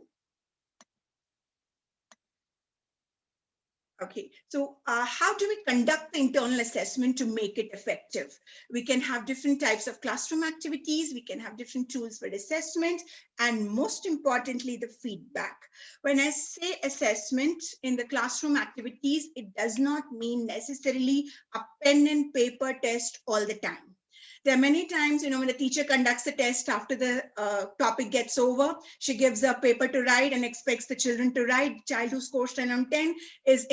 Okay, so how do we conduct the internal assessment to make it effective? We can have different types of classroom activities. We can have different tools for assessment, and most importantly, the feedback. When I say assessment in the classroom activities, it does not mean necessarily a pen and paper test all the time. There are many times, when the teacher conducts the test after the topic gets over, she gives a paper to write and expects the children to write. Child who scores 10 on 10 is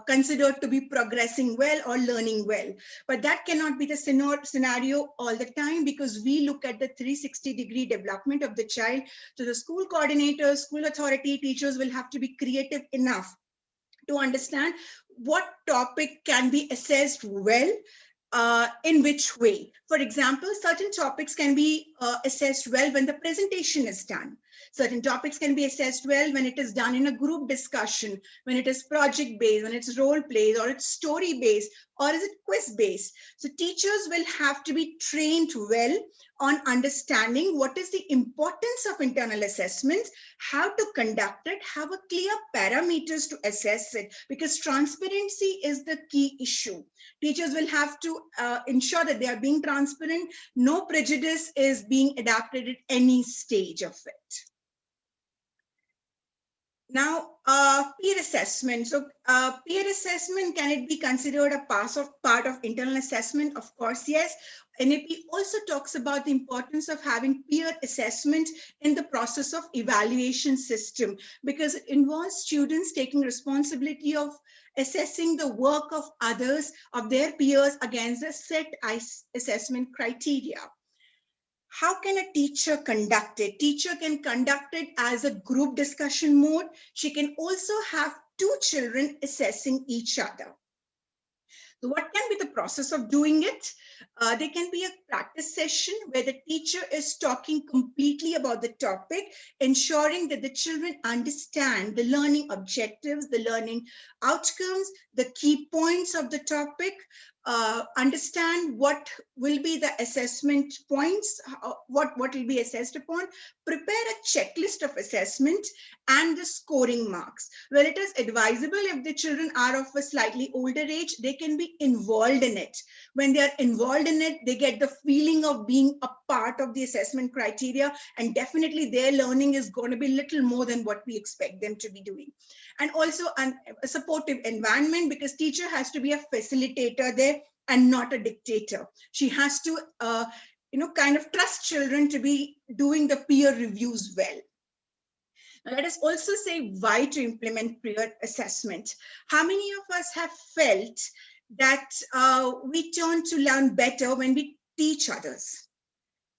considered to be progressing well or learning well. But that cannot be the scenario all the time, because we look at the 360-degree development of the child. So the school coordinators, school authority, teachers will have to be creative enough to understand what topic can be assessed well. In which way? For example, certain topics can be assessed well when the presentation is done. Certain topics can be assessed well when it is done in a group discussion, when it is project-based, when it's role-based, or it's story-based, or is it quiz-based. So teachers will have to be trained well on understanding what is the importance of internal assessments, how to conduct it, have a clear parameters to assess it, because transparency is the key issue. Teachers will have to ensure that they are being transparent. No prejudice is being adapted at any stage of it. Now, peer assessment. So peer assessment, can it be considered a part of internal assessment? Of course, yes. NAP also talks about the importance of having peer assessment in the process of evaluation system, because it involves students taking responsibility of assessing the work of others, of their peers, against a set assessment criteria. How can a teacher conduct it? Teacher can conduct it as a group discussion mode. She can also have two children assessing each other. So what can be the process of doing it? There can be a practice session where the teacher is talking completely about the topic, ensuring that the children understand the learning objectives, the learning outcomes, the key points of the topic, understand what will be the assessment points, what will be assessed upon, prepare a checklist of assessment and the scoring marks. Well, it is advisable if the children are of a slightly older age, they can be involved in it. When they are involved in it, they get the feeling of being a part of the assessment criteria, and definitely their learning is going to be little more than what we expect them to be doing. And also a supportive environment, because teacher has to be a facilitator there and not a dictator. She has to kind of trust children to be doing the peer reviews well. Now, let us also say why to implement peer assessment. How many of us have felt that we turn to learn better when we teach others,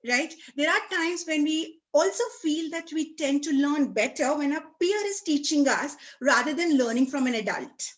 right? There are times when we also feel that we tend to learn better when a peer is teaching us rather than learning from an adult.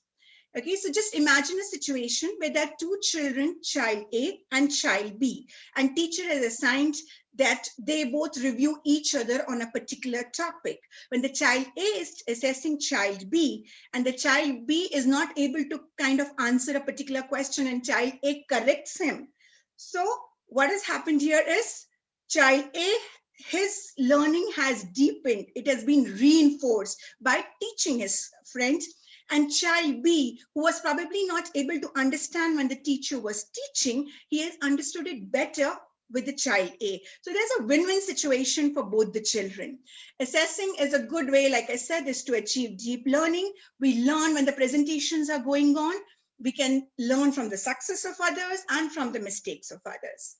Okay, so just imagine a situation where there are two children, child A and child B, and teacher has assigned that they both review each other on a particular topic. When the child A is assessing child B and the child B is not able to kind of answer a particular question and child A corrects him. So what has happened here is child A, his learning has deepened. It has been reinforced by teaching his friends. And child B, who was probably not able to understand when the teacher was teaching, he has understood it better with the child A. So there's a win-win situation for both the children. Assessing is a good way, like I said, is to achieve deep learning. We learn when the presentations are going on. We can learn from the success of others and from the mistakes of others.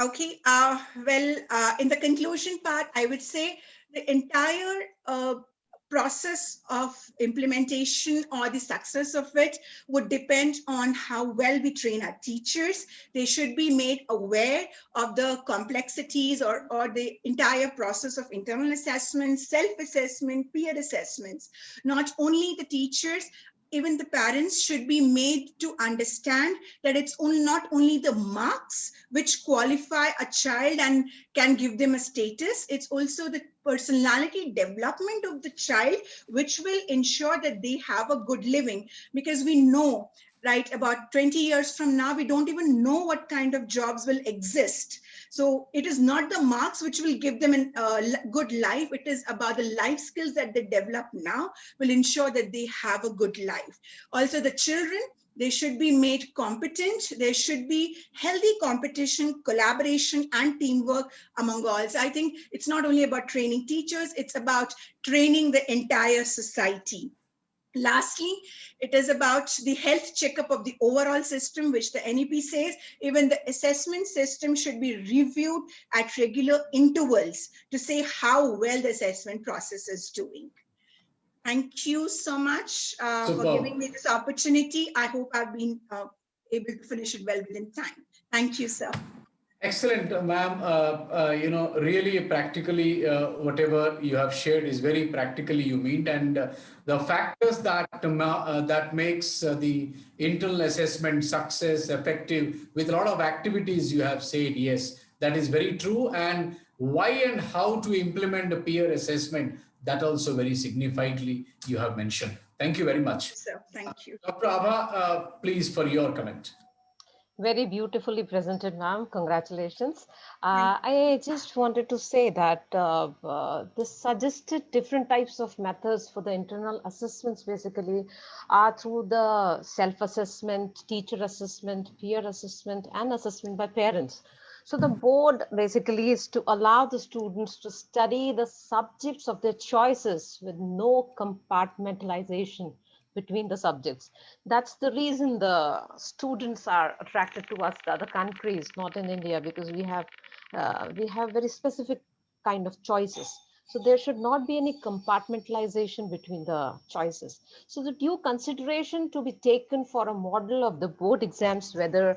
Okay, in the conclusion part, I would say the entire process of implementation or the success of it would depend on how well we train our teachers. They should be made aware of the complexities or the entire process of internal assessment, self-assessment, peer assessments. Not only the teachers, even the parents should be made to understand that it's not only the marks which qualify a child and can give them a status, it's also the personality development of the child which will ensure that they have a good living. Because we know, right, about 20 years from now, we don't even know what kind of jobs will exist. So it is not the marks which will give them a good life. It is about the life skills that they develop now will ensure that they have a good life. Also, the children, they should be made competent. There should be healthy competition, collaboration, and teamwork among all. So I think it's not only about training teachers, it's about training the entire society. Lastly, it is about the health checkup of the overall system, which the NEP says even the assessment system should be reviewed at regular intervals to say how well the assessment process is doing. Thank you so much for giving me this opportunity. I hope I've been able to finish it well within time. Thank you, sir. Excellent, ma'am. Really practically, whatever you have shared is very practically you mean, and the factors that makes the internal assessment success effective with a lot of activities you have said. Yes, that is very true. And why and how to implement a peer assessment, that also very significantly you have mentioned. Thank you very much. Yes, sir. Thank you. Dr. Abha, please for your comment. Very beautifully presented, ma'am. Congratulations. I just wanted to say that this suggested different types of methods for the internal assessments basically are through the self-assessment, teacher assessment, peer assessment, and assessment by parents. So the board basically is to allow the students to study the subjects of their choices with no compartmentalization between the subjects. That's the reason the students are attracted towards the other countries, not in India, because we have very specific kind of choices. So there should not be any compartmentalization between the choices. So the due consideration to be taken for a model of the board exams, whether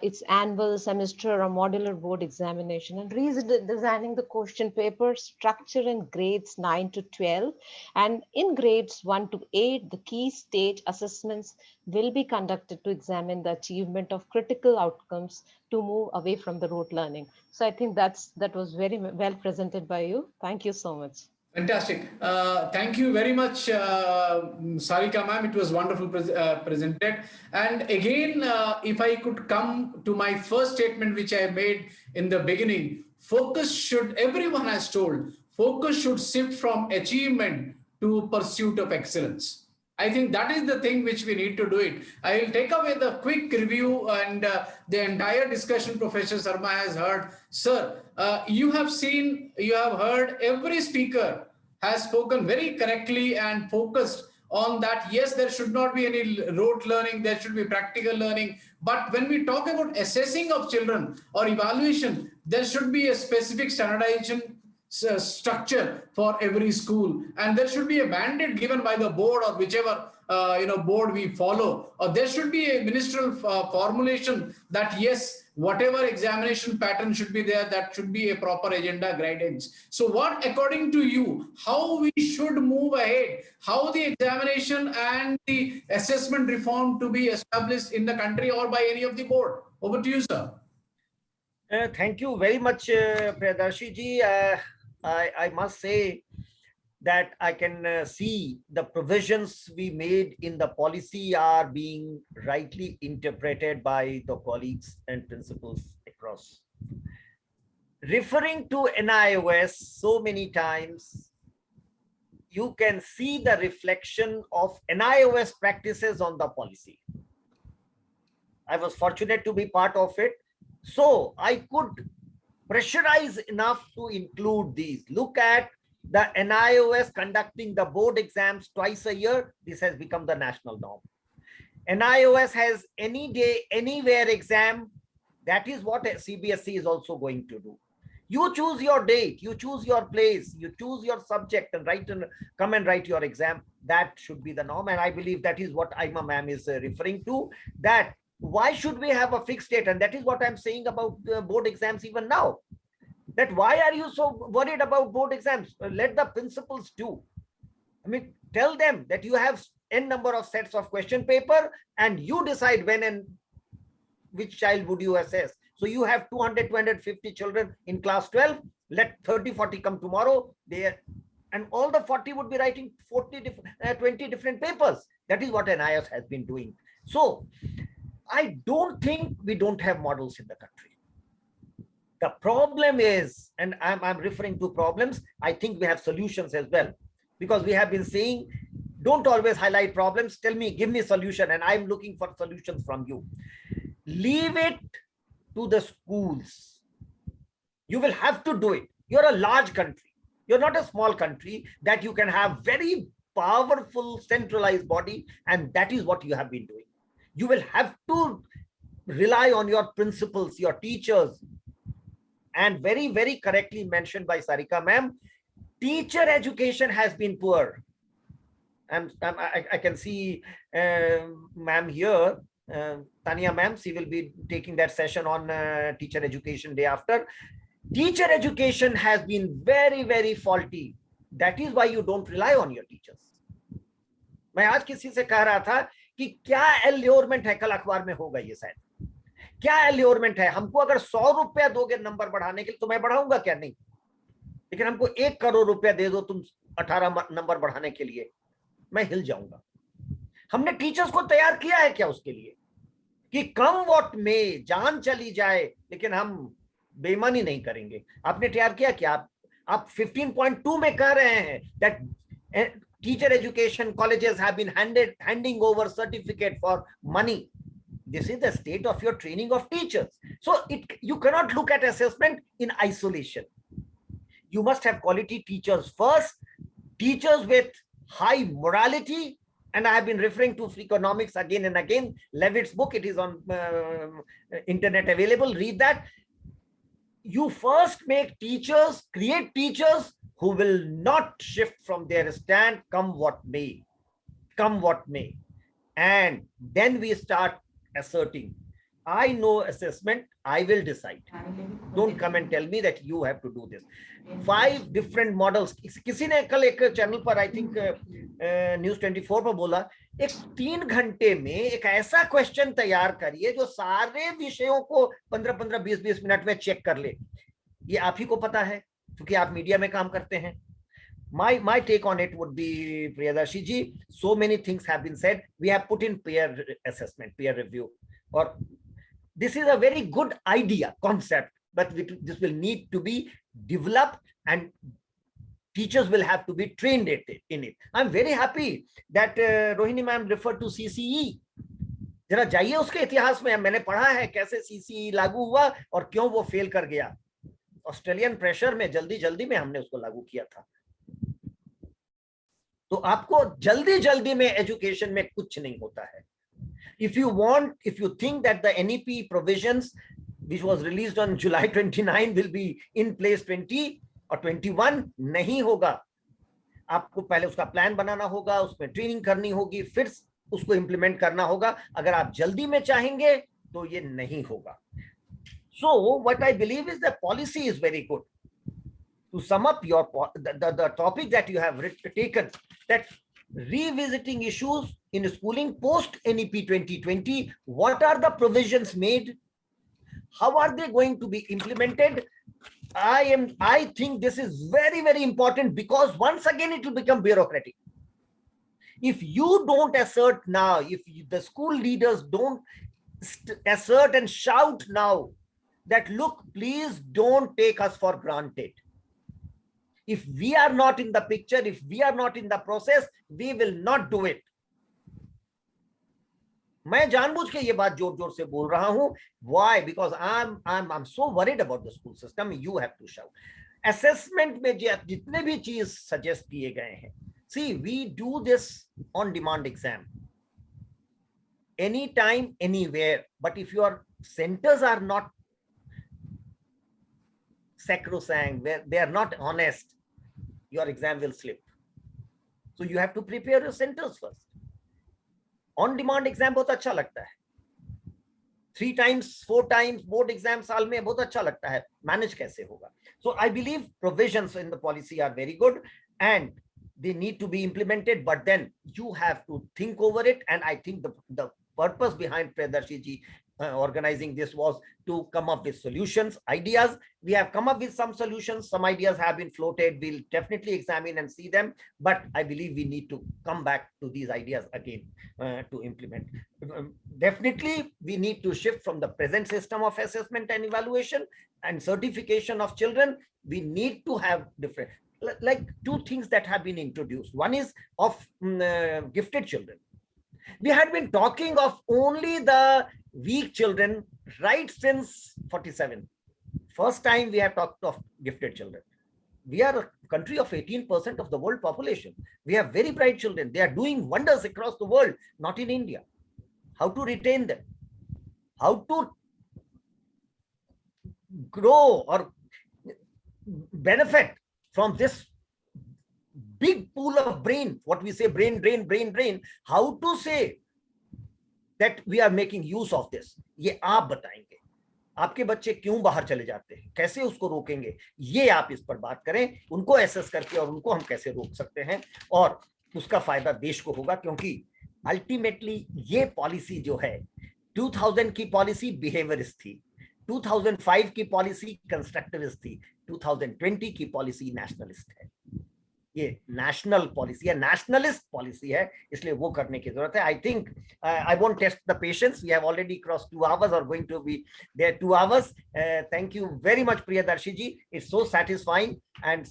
it's annual, semester, or modular board examination, and redesigning the question paper structure in grades 9 to 12. And in grades 1 to 8, the key stage assessments will be conducted to examine the achievement of critical outcomes to move away from the rote learning. So I think that was very well presented by you. Thank you so much. Fantastic. Thank you very much, Sarika ma'am. It was wonderful presented. And again, if I could come to my first statement, which I made in the beginning, focus should, everyone has told, focus should shift from achievement to pursuit of excellence. I think that is the thing which we need to do it. I will take away the quick review and the entire discussion Professor Sharma has heard. Sir, you have heard every speaker has spoken very correctly and focused on that. Yes, there should not be any rote learning, there should be practical learning. But when we talk about assessing of children or evaluation, there should be a specific standardization structure for every school, and there should be a mandate given by the board or whichever board we follow, or there should be a ministerial formulation that yes, whatever examination pattern should be there, that should be a proper agenda guidance. So what, according to you, how we should move ahead, how the examination and the assessment reform to be established in the country or by any of the board? Over to you, sir. Thank you very much, Priyadarshi ji. I must say that I can see the provisions we made in the policy are being rightly interpreted by the colleagues and principals across. Referring to NIOS so many times, you can see the reflection of NIOS practices on the policy. I was fortunate to be part of it, so I could pressurize enough to include these. Look at the NIOS conducting the board exams twice a year. This has become the national norm. NIOS has any day, anywhere exam. That is what CBSE is also going to do. You choose your date, you choose your place, you choose your subject and come and write your exam. That should be the norm. And I believe that is what Aima ma'am is referring to, that why should we have a fixed date? And that is what I'm saying about board exams even now. That why are you so worried about board exams? Let the principals do. I mean, tell them that you have n number of sets of question paper and you decide when and which child would you assess. So you have 200, 250 children in class 12. Let 30, 40 come tomorrow. And all the 40 would be writing 20 different papers. That is what NIOS has been doing. So I don't think we don't have models in the country. The problem is, and I'm referring to problems, I think we have solutions as well. Because we have been saying, don't always highlight problems. Tell me, give me a solution. And I'm looking for solutions from you. Leave it to the schools. You will have to do it. You're a large country. You're not a small country that you can have very powerful centralized body. And that is what you have been doing. You will have to rely on your principals, your teachers. And very, very correctly mentioned by Sarika ma'am, teacher education has been poor. And I can see ma'am here, Tanya ma'am, she will be taking that session on teacher education day after. Teacher education has been very, very faulty. That is why you don't rely on your teachers. मैं आज किसी से कह रहा था कि क्या एल्योरमेंट है, कल अखबार में होगा ये शायद, क्या एल्योरमेंट है? हमको अगर 100 रुपया दोगे नंबर बढ़ाने के लिए तो मैं बढ़ाऊंगा क्या? नहीं, लेकिन हमको 1 करोड़ रुपया दे दो तुम 18 नंबर बढ़ाने के लिए, मैं हिल जाऊंगा। हमने टीचर्स को तैयार किया है क्या उसके लिए कि कम वॉट में जान चली जाए लेकिन हम बेईमानी नहीं करेंगे? आपने तैयार किया क्या? आप 15.2 में कह रहे हैं that teacher education colleges have been handing over certificate for money. This is the state of your training of teachers. So you cannot look at assessment in isolation. You must have quality teachers first, teachers with high morality. And I have been referring to economics again and again. Levitt's book, it is on internet available. Read that. You first make teachers, create teachers who will not shift from their stand, come what may, come what may. And then we start asserting, I know assessment, I will decide. Don't come and tell me that you have to do this. 5 different models. किसी ने कल एक channel पर I think news 24 पर बोला, एक 3 घंटे में एक ऐसा क्वेश्चन तैयार करिए जो सारे विषयों को 15-15, 20-20 मिनट में चेक कर ले. ये आप ही को पता है क्योंकि आप मीडिया में काम करते हैं. My take on it would be, Priyadarshi ji, so many things have been said. We have put in peer assessment, peer review, or this is a very good idea, concept, but this will need to be developed and teachers will have to be trained in it. I'm very happy that Rohini ma'am referred to CCE. जरा जाइए उसके इतिहास में, मैंने पढ़ा है कैसे CCE लागू हुआ और क्यों वो फेल कर गया. ऑस्ट्रेलियन प्रेशर में जल्दी में हमने उसको लागू किया था. तो आपको जल्दी में एजुकेशन में कुछ नहीं होता है. If you think that the NEP provisions which was released on July 29 will be in place 20 or 21, नहीं होगा. आपको पहले उसका प्लान बनाना होगा, उसमें ट्रेनिंग करनी होगी, फिर उसको इंप्लीमेंट करना होगा. अगर आप जल्दी में चाहेंगे तो ये नहीं होगा. So what I believe is the policy is very good. To sum up the topic that you have taken, that revisiting issues in schooling post NEP 2020, what are the provisions made? How are they going to be implemented? I think this is very important, because once again it will become bureaucratic. If you don't assert now, if the school leaders don't assert and shout now that, look, please don't take us for granted. If we are not in the picture, if we are not in the process, we will not do it. मैं जानबूझ के ये बात जोर से बोल रहा हूं. Why? Because I'm so worried about the school system. You have to shout. Assessment में जितने भी चीज suggest किए गए हैं. See, we do this on demand exam. Anytime, anywhere. But if your centers are not sacrosanct, they are not honest, your exam will slip. So you have to prepare your centers first. On demand exam बहुत अच्छा लगता है. 3 times, 4 times board exam साल में बहुत अच्छा लगता है. Manage कैसे होगा? So I believe provisions in the policy are very good and they need to be implemented, but then you have to think over it. And I think the purpose behind Priyadarshi ji organizing this was to come up with solutions, ideas. We have come up with some solutions. Some ideas have been floated. We'll definitely examine and see them. But I believe we need to come back to these ideas again to implement. Definitely, we need to shift from the present system of assessment and evaluation and certification of children. We need to have different, like 2 things that have been introduced. One is of gifted children. We had been talking of only the weak children right since 47. First time we have talked of gifted children. We are a country of 18% of the world population. We have very bright children. They are doing wonders across the world, not in India. How to retain them? How to grow or benefit from this big pool of brain, what we say, brain drain, how to say that we are making use of this? ये आप बताएंगे. आपके बच्चे क्यों बाहर चले जाते हैं, कैसे उसको रोकेंगे, ये आप इस पर बात करें. उनको असेस करके और उनको हम कैसे रोक सकते हैं, और उसका फायदा देश को होगा. क्योंकि अल्टीमेटली ये पॉलिसी जो है, 2000 की पॉलिसी बिहेवियरिस्ट थी, 2005 की पॉलिसी कंस्ट्रक्टिविस्ट थी, 2020 की पॉलिसी नेशनलिस्ट है. ये नेशनल पॉलिसी है, नेशनलिस्ट पॉलिसी है, इसलिए वो करने की जरूरत है. I think I won't test the patience. We have already cross 2 hours और going to be there 2 hours. Thank you very much Priyadarshi ji. It's so satisfying and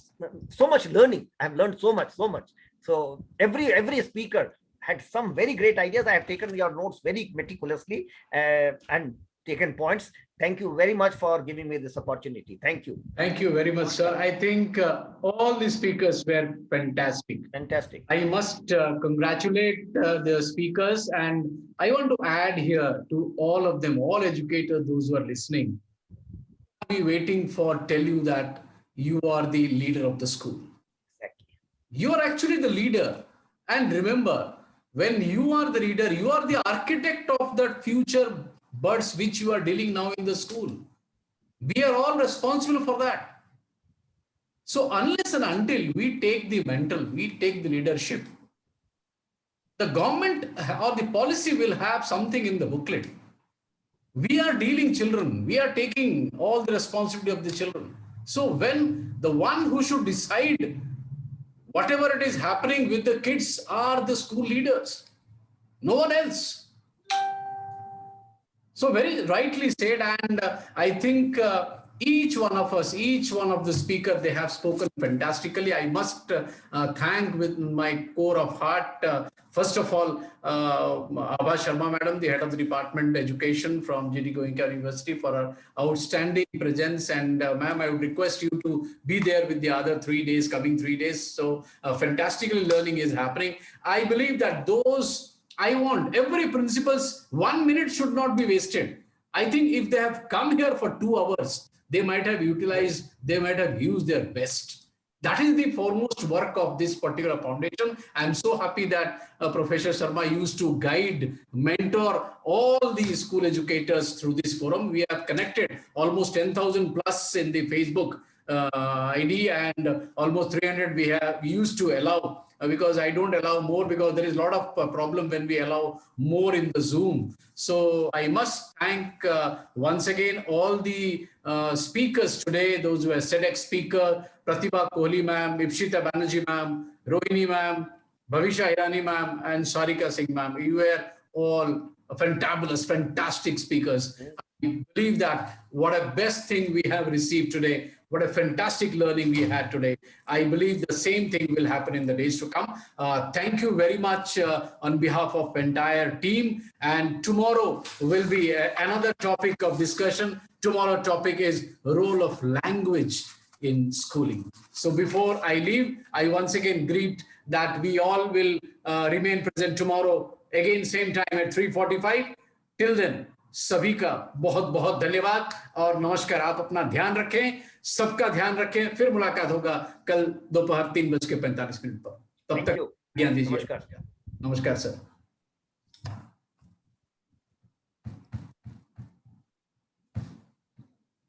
so much learning. I have learned so much. So every speaker had some very great ideas. I have taken your notes very meticulously and taken points. Thank you very much for giving me this opportunity. Thank you. Thank you very much, sir. I think all the speakers were fantastic. Fantastic. I must congratulate the speakers, and I want to add here to all of them, all educators, those who are listening. I'll be waiting for tell you that you are the leader of the school. You are actually the leader. And remember, when you are the leader, you are the architect of that future birds which you are dealing now in the school. We are all responsible for that. So unless and until we take the mental, we take the leadership, the government or the policy will have something in the booklet. We are dealing children. We are taking all the responsibility of the children. So when the one who should decide whatever it is happening with the kids are the school leaders, no one else. So very rightly said, and I think each one of us, each one of the speakers, they have spoken fantastically. I must thank with my core of heart, first of all, Abha Sharma Madam, the head of the Department Education from GD Goenka University, for her outstanding presence. And ma'am, I would request you to be there with the other 3 days, coming 3 days. So fantastically learning is happening. I believe that I want every principal's 1 minute should not be wasted. I think if they have come here for 2 hours, they might have utilized, they might have used their best. That is the foremost work of this particular foundation. I'm so happy that Professor Sharma used to guide, mentor all the school educators through this forum. We have connected almost 10,000 plus in the Facebook ID, and almost 300 we used to allow, because I don't allow more because there is a lot of problem when we allow more in the Zoom. So I must thank once again all the speakers today, those who are SEDEX speaker, Pratibha Kohli ma'am, Ipshita Banerjee ma'am, Rohini ma'am, Bhavisha Irani ma'am, and Sarika Singh ma'am. You were all fantabulous, fantastic speakers. I believe that what a best thing we have received today. What a fantastic learning we had today. I believe the same thing will happen in the days to come. Thank you very much on behalf of the entire team. And tomorrow will be another topic of discussion. Tomorrow topic is role of language in schooling. So before I leave, I once again greet that we all will remain present tomorrow, again same time at 3:45. Till then, सभी का बहुत बहुत धन्यवाद और नमस्कार। आप अपना ध्यान रखें, सबका ध्यान रखें। फिर मुलाकात होगा कल दोपहर 3:45 पर। तब तक ज्ञान दीजिए। नमस्कार। नमस्कार सर।